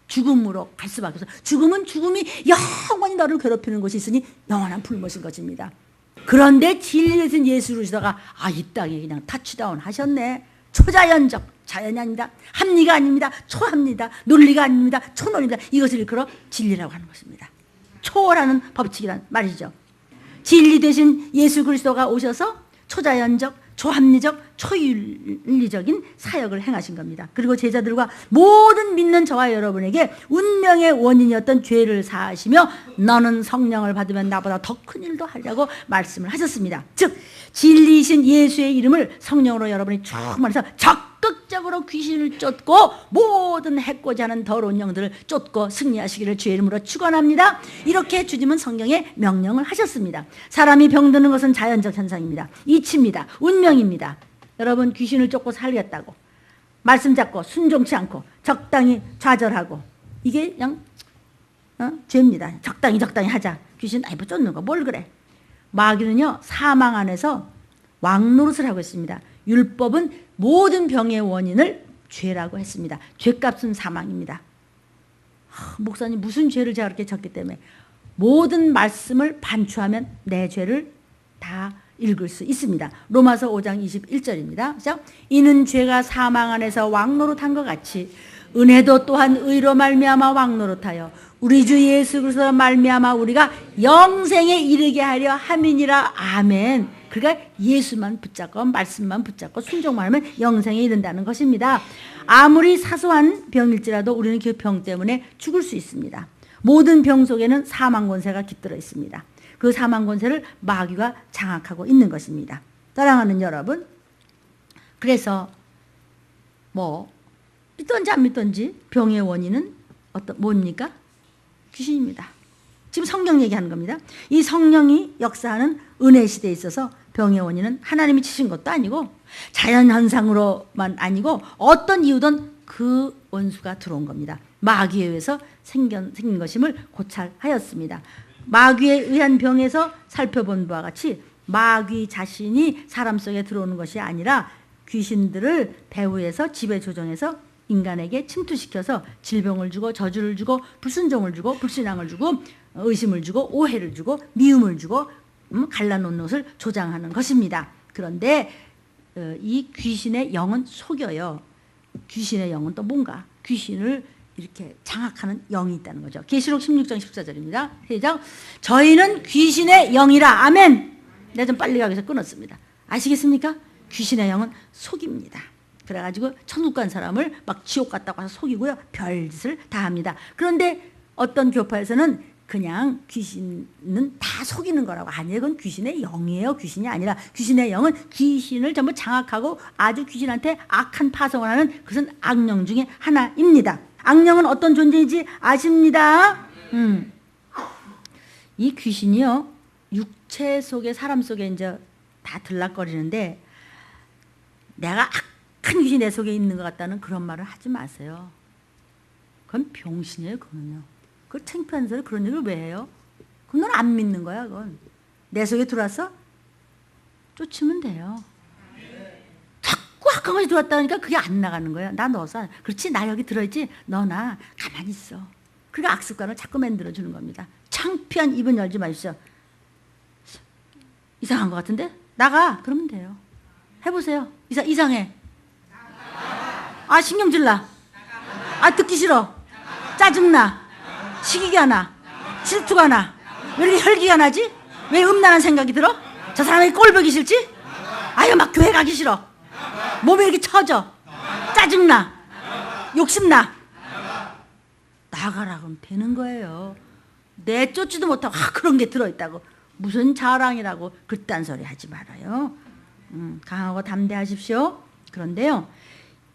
죽음으로 갈 수밖에 없어. 죽음은 죽음이 영원히 너를 괴롭히는 것이 있으니 영원한 불못인 것입니다. 그런데 진리 되신 예수 그리스도가 이 땅에 그냥 타치다운 하셨네. 초자연적, 자연이 아닙니다. 합리가 아닙니다. 초합니다. 논리가 아닙니다. 초논리입니다. 이것을 일컬어 진리라고 하는 것입니다. 초라는 법칙이란 말이죠. 진리 되신 예수 그리스도가 오셔서 초자연적, 초합리적, 초윤리적인 사역을 행하신 겁니다. 그리고 제자들과 모든 믿는 저와 여러분에게 운명의 원인이었던 죄를 사하시며 너는 성령을 받으면 나보다 더 큰 일도 하려고 말씀을 하셨습니다. 즉 진리이신 예수의 이름을 성령으로 여러분이 충만해서 적극적으로 귀신을 쫓고 모든 해코지 하는 더러운 영들을 쫓고 승리하시기를 주의 이름으로 축원합니다. 이렇게 주님은 성경에 명령을 하셨습니다. 사람이 병드는 것은 자연적 현상입니다. 이치입니다. 운명입니다. 여러분 귀신을 쫓고 살겠다고 말씀 잡고 순종치 않고 적당히 좌절하고 이게 그냥 죄입니다. 적당히 하자. 귀신 뭐 쫓는 거 뭘 그래. 마귀는요 사망 안에서 왕노릇을 하고 있습니다. 율법은 모든 병의 원인을 죄라고 했습니다. 죄값은 사망입니다. 목사님 무슨 죄를 제가 그렇게 졌기 때문에 모든 말씀을 반추하면 내 죄를 다 읽을 수 있습니다. 로마서 5장 21절입니다. 그렇죠? 이는 죄가 사망 안에서 왕노릇한 것 같이 은혜도 또한 의로 말미암아 왕노릇하여 우리 주 예수 그리스도로 말미암아 우리가 영생에 이르게 하려 함이니라. 아멘. 그러니까 예수만 붙잡고 말씀만 붙잡고 순종만 하면 영생에 이른다는 것입니다. 아무리 사소한 병일지라도 우리는 그 병 때문에 죽을 수 있습니다. 모든 병 속에는 사망 권세가 깃들어 있습니다. 그 사망 권세를 마귀가 장악하고 있는 것입니다. 사랑하는 여러분, 그래서 믿든지 안 믿든지 병의 원인은 뭡니까? 귀신입니다. 지금 성경 얘기하는 겁니다. 이 성령이 역사하는 은혜 시대에 있어서 병의 원인은 하나님이 치신 것도 아니고 자연현상으로만 아니고 어떤 이유든 그 원수가 들어온 겁니다. 마귀에 의해서 생긴 것임을 고찰하였습니다. 마귀에 의한 병에서 살펴본 바와 같이 마귀 자신이 사람 속에 들어오는 것이 아니라 귀신들을 배후에서 지배 조정해서 인간에게 침투시켜서 질병을 주고 저주를 주고 불순종을 주고 불신앙을 주고 의심을 주고 오해를 주고 미움을 주고 갈라놓은 옷을 조장하는 것입니다. 그런데 이 귀신의 영은 속여요. 귀신의 영은 또 뭔가 귀신을 이렇게 장악하는 영이 있다는 거죠. 계시록 16장 14절입니다. 시작. 저희는 귀신의 영이라. 아멘. 내가 좀 빨리 가기 위해서 끊었습니다. 아시겠습니까? 귀신의 영은 속입니다. 그래가지고 천국 간 사람을 막 지옥 갔다고 해서 속이고요. 별짓을 다 합니다. 그런데 어떤 교파에서는 그냥 귀신은 다 속이는 거라고. 아니에요. 그건 귀신의 영이에요. 귀신이 아니라 귀신의 영은 귀신을 전부 장악하고 아주 귀신한테 악한 파송을 하는 그것은 악령 중에 하나입니다. 악령은 어떤 존재인지 아십니다. 이 귀신이요 육체 속에 사람 속에 이제 다 들락거리는데 내가 악한 귀신이 내 속에 있는 것 같다는 그런 말을 하지 마세요. 그건 병신이에요. 그거는요. 그 창피한 소리 그런 얘기를 왜 해요? 그건 넌 안 믿는 거야. 그건 내 속에 들어왔어? 쫓으면 돼요. 자꾸 악한 것이 들어왔다니까 그게 안 나가는 거야. 나 넣어서 그렇지 나 여기 들어있지 너나 가만히 있어. 그러니까 악습관을 자꾸 만들어주는 겁니다. 창피한 입은 열지 마십시오. 이상한 것 같은데? 나가. 그러면 돼요. 해보세요. 이상해. 신경질나. 듣기 싫어. 짜증나. 시기가 나. 질투가 나. 왜 이렇게 혈기가 나지? 왜 음란한 생각이 들어? 저 사람이 꼴 보기 싫지? 막 교회 가기 싫어. 몸이 이렇게 처져. 짜증나. 욕심나. 나가라 그러면 되는 거예요. 내쫓지도 못하고 그런 게 들어있다고. 무슨 자랑이라고 그딴 소리 하지 말아요. 강하고 담대하십시오. 그런데요.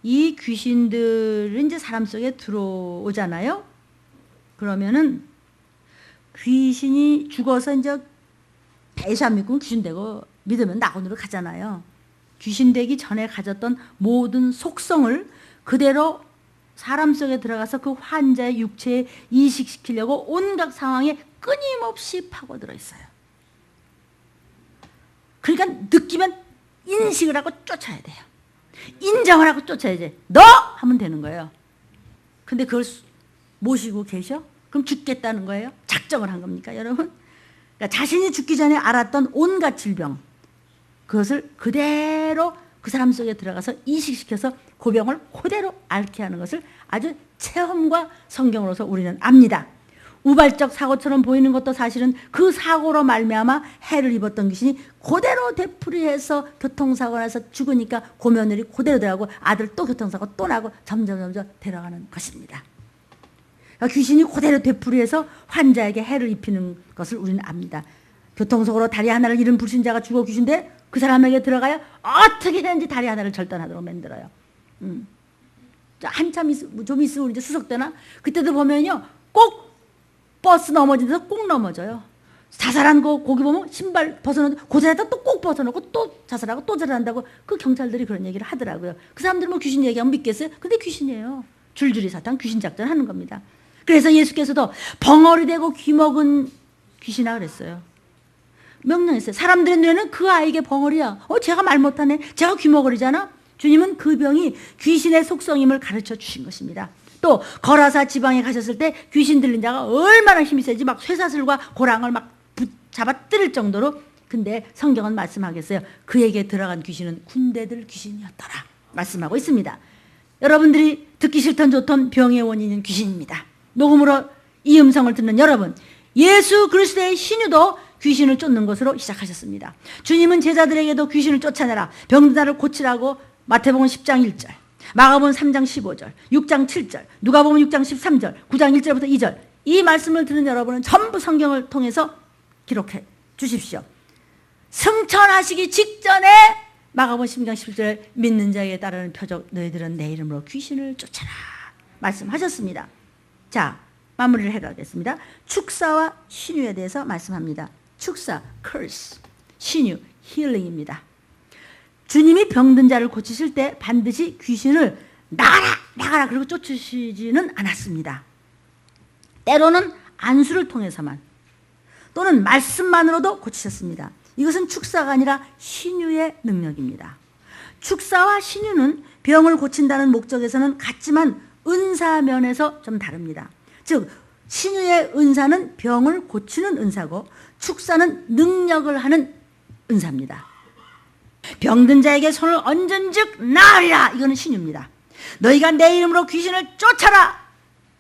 이 귀신들은 이제 사람 속에 들어오잖아요. 그러면은 귀신이 죽어서 이제 예수 안 믿고 귀신 되고 믿으면 낙원으로 가잖아요. 귀신 되기 전에 가졌던 모든 속성을 그대로 사람 속에 들어가서 그 환자의 육체에 이식시키려고 온갖 상황에 끊임없이 파고들어 있어요. 그러니까 느끼면 인식을 하고 쫓아야 돼요. 인정을 하고 쫓아야지. 너! 하면 되는 거예요. 근데 그걸 모시고 계셔? 그럼 죽겠다는 거예요? 작정을 한 겁니까, 여러분? 그러니까 자신이 죽기 전에 알았던 온갖 질병, 그것을 그대로 그 사람 속에 들어가서 이식시켜서 그 병을 그대로 앓게 하는 것을 아주 체험과 성경으로서 우리는 압니다. 우발적 사고처럼 보이는 것도 사실은 그 사고로 말미암아 해를 입었던 귀신이 그대로 되풀이해서 교통사고 나서 죽으니까 고며느리 그대로 들어가고 아들 또 교통사고 또 나고 점점 데려가는 것입니다. 그러니까 귀신이 그대로 되풀이해서 환자에게 해를 입히는 것을 우리는 압니다. 교통사고로 다리 하나를 잃은 불신자가 죽어 귀신데 그 사람에게 들어가야 어떻게든지 다리 하나를 절단하도록 만들어요. 한참 좀 있으면 이제 수석되나? 그때도 보면요, 꼭 버스 넘어진 데서 꼭 넘어져요. 자살한 거 거기 보면 신발 벗어놓고 고자에다 또 꼭 벗어놓고 또 자살하고 또 자살한다고 그 경찰들이 그런 얘기를 하더라고요. 그 사람들은 뭐 귀신 얘기하면 믿겠어요? 근데 귀신이에요. 줄줄이 사탄 귀신 작전 하는 겁니다. 그래서 예수께서도 벙어리 되고 귀먹은 귀신아 그랬어요. 명령했어요. 사람들의 눈에는 그 아이에게 벙어리야. 제가 말 못하네. 제가 귀머거리잖아. 주님은 그 병이 귀신의 속성임을 가르쳐 주신 것입니다. 또 거라사 지방에 가셨을 때 귀신 들린 자가 얼마나 힘이 세지 막 쇠사슬과 고랑을 막 잡아 뜯을 정도로. 근데 성경은 말씀하겠어요. 그에게 들어간 귀신은 군대들 귀신이었더라 말씀하고 있습니다. 여러분들이 듣기 싫던 좋던 병의 원인은 귀신입니다. 녹음으로 이 음성을 듣는 여러분, 예수 그리스도의 신유도 귀신을 쫓는 것으로 시작하셨습니다. 주님은 제자들에게도 귀신을 쫓아내라, 병든 자를 고치라고 마태복음 10장 1절, 마가복음 3장 15절, 6장 7절, 누가복음 6장 13절, 9장 1절부터 2절, 이 말씀을 듣는 여러분은 전부 성경을 통해서 기록해 주십시오. 승천하시기 직전에 마가복음 10장 10절, 믿는 자에게 따르는 표적 너희들은 내 이름으로 귀신을 쫓아라 말씀하셨습니다. 자, 마무리를 해가겠습니다. 축사와 신유에 대해서 말씀합니다. 축사, curse, 신유, healing입니다. 주님이 병든 자를 고치실 때 반드시 귀신을 나가라 그리고 쫓으시지는 않았습니다. 때로는 안수를 통해서만 또는 말씀만으로도 고치셨습니다. 이것은 축사가 아니라 신유의 능력입니다. 축사와 신유는 병을 고친다는 목적에서는 같지만 은사면에서 좀 다릅니다. 즉 신유의 은사는 병을 고치는 은사고 축사는 능력을 하는 은사입니다. 병든 자에게 손을 얹은즉 나으리라, 이거는 신유입니다. 너희가 내 이름으로 귀신을 쫓아라,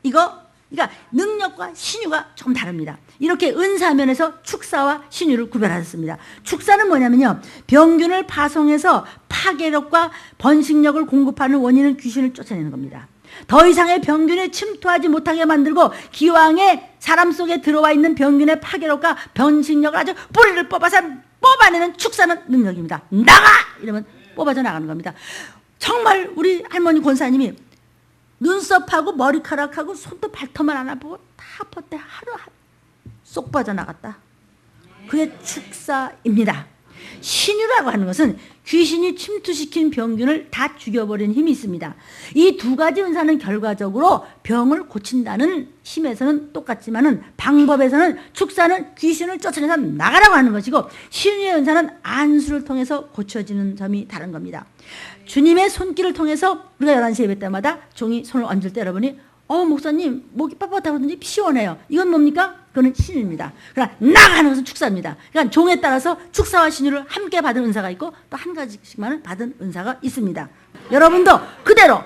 그러니까 능력과 신유가 조금 다릅니다. 이렇게 은사면에서 축사와 신유를 구별하셨습니다. 축사는 뭐냐면요, 병균을 파송해서 파괴력과 번식력을 공급하는 원인은 귀신을 쫓아내는 겁니다. 더 이상의 병균에 침투하지 못하게 만들고 기왕에 사람 속에 들어와 있는 병균의 파괴력과 번식력을 아주 뿌리를 뽑아서 뽑아내는 축사는 능력입니다. 나가! 이러면 뽑아져 나가는 겁니다. 정말 우리 할머니 권사님이 눈썹하고 머리카락하고 손도 발톱만 안 아프고 다 아팠대. 하루 쏙 빠져나갔다. 그게 축사입니다. 신유라고 하는 것은 귀신이 침투시킨 병균을 다 죽여버리는 힘이 있습니다. 이 두 가지 은사는 결과적으로 병을 고친다는 힘에서는 똑같지만은 방법에서는 축사는 귀신을 쫓아내서 나가라고 하는 것이고 신유의 은사는 안수를 통해서 고쳐지는 점이 다른 겁니다. 주님의 손길을 통해서 우리가 11시 예배 때마다 종이 손을 얹을 때 여러분이 목사님 목이 뻣뻣하고 그러더니 시원해요. 이건 뭡니까? 그거는 신유입니다. 그러나 나가는 것은 축사입니다. 그러니까 종에 따라서 축사와 신유를 함께 받은 은사가 있고 또 한 가지씩만 받은 은사가 있습니다. 여러분도 그대로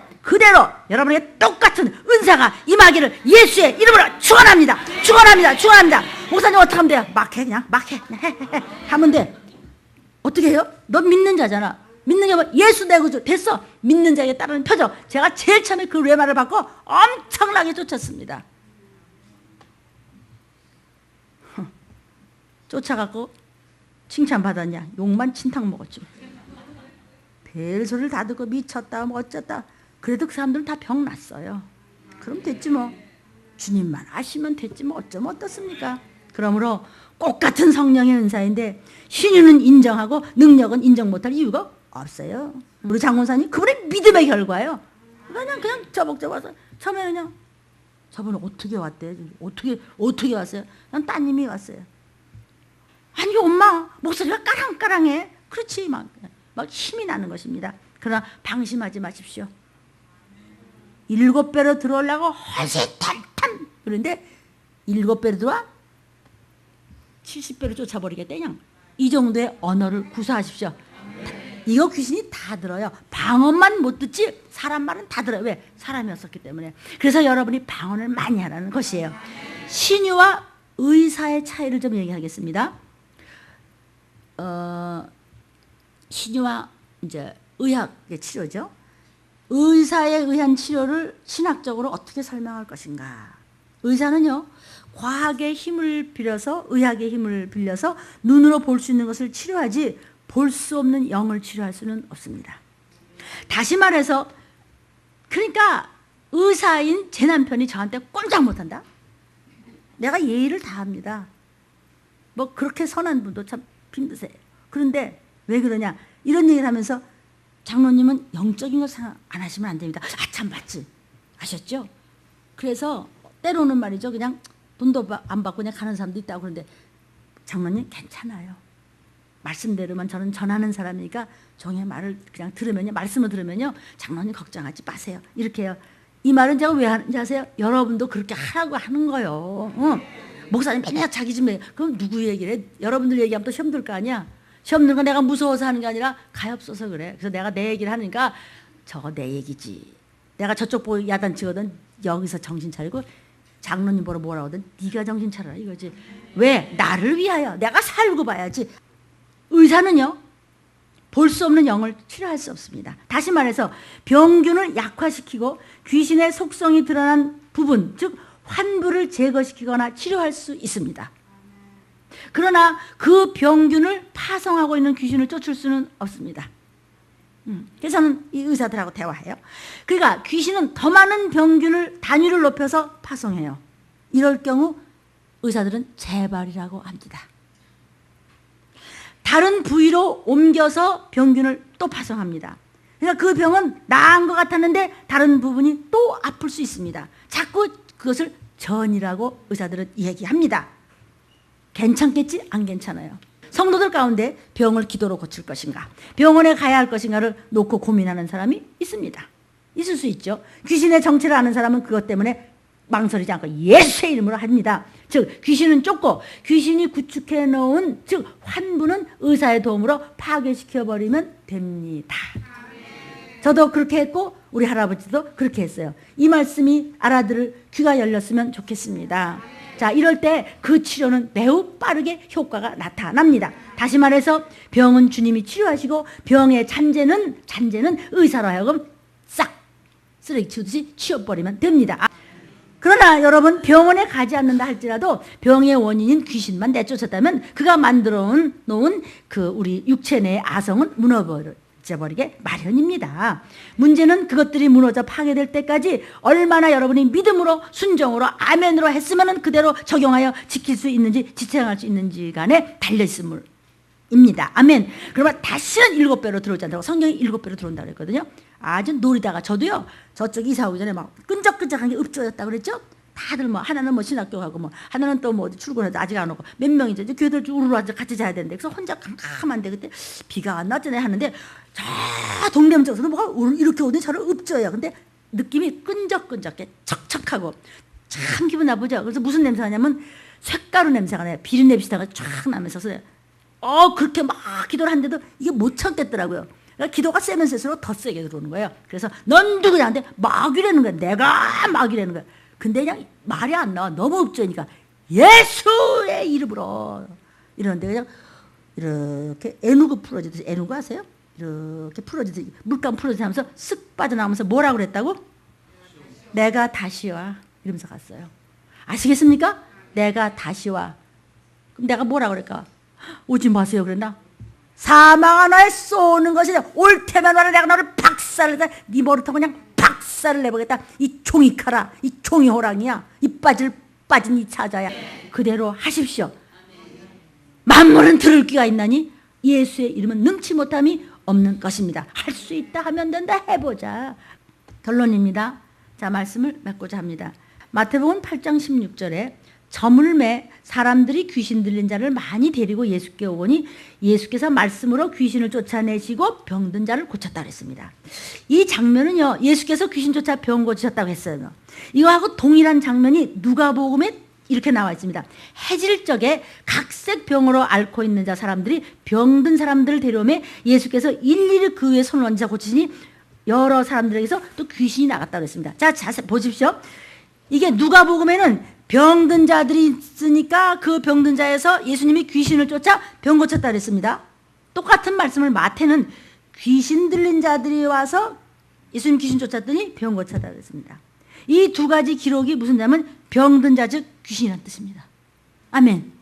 여러분에게 똑같은 은사가 임하기를 예수의 이름으로 축원합니다. 축원합니다. 목사님 어떻게 하면 돼요? 막 해, 그냥 막 해. 하면 돼. 어떻게 해요? 너 믿는 자잖아. 믿는 게 뭐 예수 내 구주 됐어. 믿는 자에게 따르는 표적. 제가 제일 처음에 그 레마를 받고 엄청나게 쫓았습니다. 쫓아갖고 칭찬받았냐? 욕만 친탕 먹었죠. 별소리를 다 듣고 미쳤다 뭐 어쩌다. 그래도 그 사람들은 다 병 났어요. 그럼 됐지 뭐. 주님만 아시면 됐지 뭐 어쩌면 어떻습니까? 그러므로 똑같은 성령의 은사인데 신유는 인정하고 능력은 인정 못할 이유가 없어요. 우리 장군사님 그분의 믿음의 결과예요. 그냥 저벅저벅 처음에 그냥 저분은 어떻게 왔대? 어떻게 왔어요? 그냥 따님이 왔어요. 아니 엄마 목소리가 까랑까랑해. 그렇지 막 막 힘이 나는 것입니다. 그러나 방심하지 마십시오. 7배로 들어오려고 허세탄탄 그런데 7배로 들어와 70배로 쫓아버리겠다. 그냥 이 정도의 언어를 구사하십시오. 이거 귀신이 다 들어요. 방언만 못 듣지 사람 말은 다 들어요. 왜? 사람이었었기 때문에. 그래서 여러분이 방언을 많이 하라는 것이에요. 신유와 의사의 차이를 좀 얘기하겠습니다. 신유와 이제 의학의 치료죠. 의사에 의한 치료를 신학적으로 어떻게 설명할 것인가. 의사는요, 과학의 힘을 빌려서, 의학의 힘을 빌려서 눈으로 볼 수 있는 것을 치료하지 볼 수 없는 영을 치료할 수는 없습니다. 다시 말해서, 그러니까 의사인 제 남편이 저한테 꼼짝 못한다. 내가 예의를 다합니다. 뭐 그렇게 선한 분도 참 힘드세요. 그런데 왜 그러냐, 이런 얘기를 하면서 장로님은 영적인 거 생각 안 하시면 안 됩니다. 아, 참 맞지. 아셨죠? 그래서 때로는 말이죠, 그냥 돈도 안 받고 그냥 가는 사람도 있다고. 그런데 장로님 괜찮아요. 말씀대로만 저는 전하는 사람이니까 종의 말을 그냥 들으면요, 말씀을 들으면요, 장로님 걱정하지 마세요. 이렇게 해요. 이 말은 제가 왜 하는지 아세요? 여러분도 그렇게 하라고 하는 거예요. 목사님 맨날 자기 집 얘기. 그럼 누구 얘기를 해? 여러분들 얘기하면 또 시험 들 거 아니야? 시험 들고 내가 무서워서 하는 게 아니라 가엾어서 그래. 그래서 내가 내 얘기를 하니까 저거 내 얘기지. 내가 저쪽 보고 야단치거든. 여기서 정신 차리고 장로님 보러 뭐라 하든 네가 정신 차려라 이거지. 왜? 나를 위하여 내가 살고 봐야지. 의사는요, 볼 수 없는 영을 치료할 수 없습니다. 다시 말해서 병균을 약화시키고 귀신의 속성이 드러난 부분, 즉 환부를 제거시키거나 치료할 수 있습니다. 그러나 그 병균을 파송하고 있는 귀신을 쫓을 수는 없습니다. 그래서 저는 이 의사들하고 대화해요. 그러니까 귀신은 더 많은 병균을 단위를 높여서 파송해요. 이럴 경우 의사들은 재발이라고 합니다. 다른 부위로 옮겨서 병균을 또 파송합니다. 그러니까 그 병은 나은 것 같았는데 다른 부분이 또 아플 수 있습니다. 자꾸 그것을 전이라고 의사들은 얘기합니다. 괜찮겠지? 안 괜찮아요. 성도들 가운데 병을 기도로 고칠 것인가, 병원에 가야 할 것인가를 놓고 고민하는 사람이 있습니다. 있을 수 있죠. 귀신의 정체를 아는 사람은 그것 때문에 망설이지 않고 예수의 이름으로 합니다. 즉 귀신은 쫓고 귀신이 구축해 놓은, 즉 환부는 의사의 도움으로 파괴시켜버리면 됩니다. 저도 그렇게 했고 우리 할아버지도 그렇게 했어요. 이 말씀이 알아들을 귀가 열렸으면 좋겠습니다. 자, 이럴 때 그 치료는 매우 빠르게 효과가 나타납니다. 다시 말해서 병은 주님이 치료하시고 병의 잔재는 의사로 하여금 싹 쓰레기 치우듯이 치워버리면 됩니다. 그러나 여러분, 병원에 가지 않는다 할지라도 병의 원인인 귀신만 내쫓았다면 그가 만들어 놓은 그 우리 육체 내의 아성은 무너져버리게 마련입니다. 문제는 그것들이 무너져 파괴될 때까지 얼마나 여러분이 믿음으로 순종으로 아멘으로 했으면 그대로 적용하여 지킬 수 있는지 지탱할 수 있는지 간에 달려있음을 입니다. 아멘. 그러면 다시는 7배로 들어오지 않다고, 성경이 7배로 들어온다고 그랬거든요. 아주 노리다가, 저도요, 저쪽 이사 오기 전에 막 끈적끈적한 게 읍조였다고 그랬죠? 다들 뭐, 하나는 뭐 신학교 가고, 뭐, 하나는 또 뭐 어디 출근해도 아직 안 오고, 몇 명이죠. 이제 교회들 우르르 앉아 같이 자야 되는데, 그래서 혼자 캄캄한데, 그때 비가 안 왔잖아 하는데, 저 동대문 쪽에서는 뭐가 이렇게 오더니 저를 읍조예요. 근데 느낌이 끈적끈적해, 척척하고, 참 기분 나쁘죠? 그래서 무슨 냄새가 나냐면, 쇳가루 냄새가 나요. 비린내 비슷한 거 쫙 나면서. 그렇게 막 기도를 하는데도 이게 못 참겠더라고요. 그러니까 기도가 세면 세수록 더 세게 들어오는 거예요. 그래서 넌 누구냐한테 막이라는 거야. 내가 막이라는 거야. 근데 그냥 말이 안 나와. 너무 읍조니까 예수의 이름으로 이러는데 그냥 이렇게 애누구 풀어지듯이, 애누구 아세요? 이렇게 풀어지듯이, 물감 풀어지듯이 하면서 쓱 빠져나오면서 뭐라고 그랬다고? 내가 다시 와 이러면서 갔어요. 아시겠습니까? 내가 다시 와. 그럼 내가 뭐라고 그럴까? 오지 마세요 그랬나? 사망 하나에 쏘는 것이 올 테면 와라. 내가 너를 박살을 내, 네 머리부터 그냥 박살을 내보겠다. 이 종이 칼아, 이 종이 호랑이야, 이 빠진 이 사자야. 그대로 하십시오. 만물은 들을 귀가 있나니 예수의 이름은 능치 못함이 없는 것입니다. 할 수 있다 하면 된다. 해보자. 결론입니다. 자, 말씀을 맺고자 합니다. 마태복음 8장 16절에 저물매 사람들이 귀신 들린 자를 많이 데리고 예수께 오니 예수께서 말씀으로 귀신을 쫓아내시고 병든 자를 고쳤다 그랬습니다. 이 장면은요, 예수께서 귀신 쫓아 병 고치셨다고 했어요. 이거하고 동일한 장면이 누가복음에 이렇게 나와 있습니다. 해질 적에 각색 병으로 앓고 있는 자 사람들이 병든 사람들을 데려오매 예수께서 일일이 그 위에 손을 얹어 고치시니 여러 사람들에게서 또 귀신이 나갔다고 했습니다. 자, 자세히 보십시오. 이게 누가복음에는 병든 자들이 있으니까 그 병든 자에서 예수님이 귀신을 쫓아 병 고쳤다 그랬습니다. 똑같은 말씀을 마태는 귀신 들린 자들이 와서 예수님 귀신 쫓았더니 병 고쳤다 그랬습니다. 이 두 가지 기록이 무슨 냐면 병든 자 즉 귀신이라는 뜻입니다. 아멘.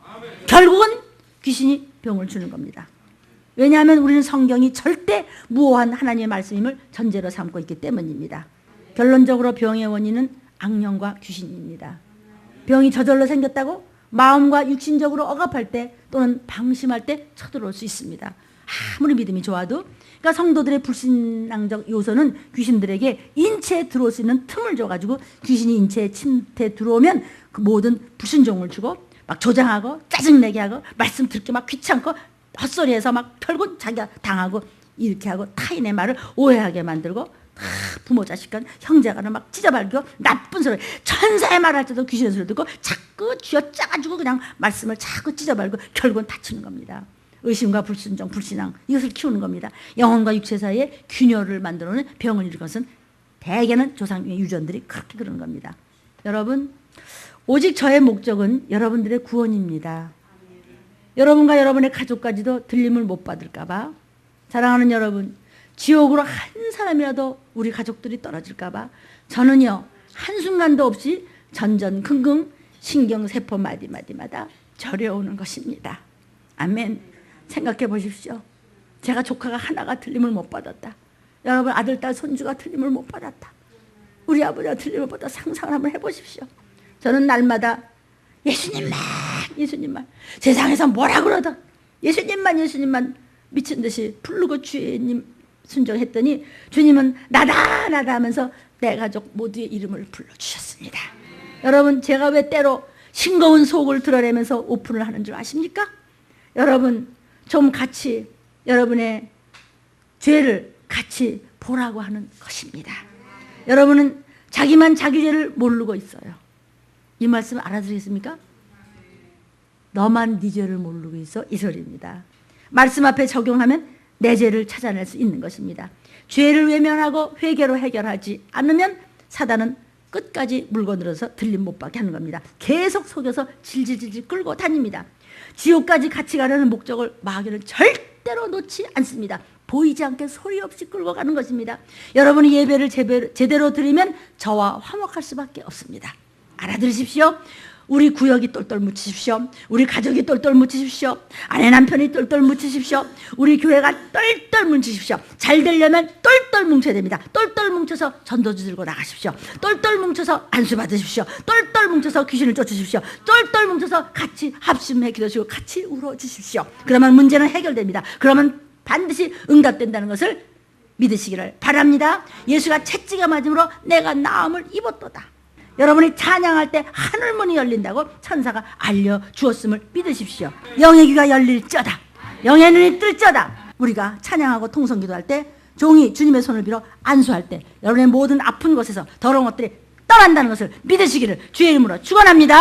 결국은 귀신이 병을 주는 겁니다. 왜냐하면 우리는 성경이 절대 무오한 하나님의 말씀임을 전제로 삼고 있기 때문입니다. 결론적으로 병의 원인은 악령과 귀신입니다. 병이 저절로 생겼다고 마음과 육신적으로 억압할 때 또는 방심할 때 쳐들어올 수 있습니다. 아무리 믿음이 좋아도. 그러니까 성도들의 불신앙적 요소는 귀신들에게 인체에 들어올 수 있는 틈을 줘가지고 귀신이 인체에 침투해 들어오면 그 모든 불순종을 주고 막 조장하고 짜증내게 하고 말씀 듣기 막 귀찮고 헛소리해서 막 결국 자기가 당하고 이렇게 하고 타인의 말을 오해하게 만들고 부모 자식 간 형제간을 막 찢어발고 나쁜 소리 천사의 말할 때도 귀신의 소리 듣고 자꾸 쥐어짜가지고 그냥 말씀을 자꾸 찢어발고 결국은 다치는 겁니다. 의심과 불순종, 불신앙 이것을 키우는 겁니다. 영혼과 육체 사이에 균열을 만들어놓는 병을 일으킨 것은 대개는 조상의 유전들이 그렇게 그러는 겁니다. 여러분, 오직 저의 목적은 여러분들의 구원입니다. 여러분과 여러분의 가족까지도 들림을 못 받을까 봐, 사랑하는 여러분, 지옥으로 한 사람이라도 우리 가족들이 떨어질까 봐 저는요 한순간도 없이 전전긍긍 신경세포 마디마디마다 절여오는 것입니다. 아멘. 생각해 보십시오. 제가 조카가 하나가 들림을 못 받았다. 여러분 아들, 딸, 손주가 들림을 못 받았다. 우리 아버지가 들림을 받았다. 상상을 한번 해보십시오. 저는 날마다 예수님만 예수님만 세상에서 뭐라 그러든 예수님만 미친 듯이 부르고 주님 순종했더니 주님은 나다 하면서 내 가족 모두의 이름을 불러주셨습니다. 여러분 제가 왜 때로 싱거운 속을 드러내면서 오픈을 하는 줄 아십니까? 여러분 좀 같이 여러분의 죄를 같이 보라고 하는 것입니다. 여러분은 자기만 자기 죄를 모르고 있어요. 이 말씀 알아들으겠습니까? 너만 네 죄를 모르고 있어 이 소리입니다. 말씀 앞에 적용하면 내 죄를 찾아낼 수 있는 것입니다. 죄를 외면하고 회개로 해결하지 않으면 사단은 끝까지 물고 늘어서 들림 못 받게 하는 겁니다. 계속 속여서 질질질질 끌고 다닙니다. 지옥까지 같이 가려는 목적을 마귀는 절대로 놓지 않습니다. 보이지 않게 소리 없이 끌고 가는 것입니다. 여러분이 예배를 제대로 드리면 저와 화목할 수밖에 없습니다. 알아들으십시오. 우리 구역이 똘똘 묻히십시오. 우리 가족이 똘똘 묻히십시오. 아내 남편이 똘똘 묻히십시오. 우리 교회가 똘똘 뭉치십시오. 잘 되려면 똘똘 뭉쳐야 됩니다. 똘똘 뭉쳐서 전도주 들고 나가십시오. 똘똘 뭉쳐서 안수 받으십시오. 똘똘 뭉쳐서 귀신을 쫓으십시오. 똘똘 뭉쳐서 같이 합심해 기도하시고 같이 울어주십시오. 그러면 문제는 해결됩니다. 그러면 반드시 응답된다는 것을 믿으시기를 바랍니다. 예수가 채찍에 맞음으로 내가 나음을 입었도다. 여러분이 찬양할 때 하늘문이 열린다고 천사가 알려주었음을 믿으십시오. 영의 귀가 열릴저다. 영의 눈이 뜰저다. 우리가 찬양하고 통성기도할 때 종이 주님의 손을 빌어 안수할 때 여러분의 모든 아픈 곳에서 더러운 것들이 떠난다는 것을 믿으시기를 주의 이름으로 축원합니다.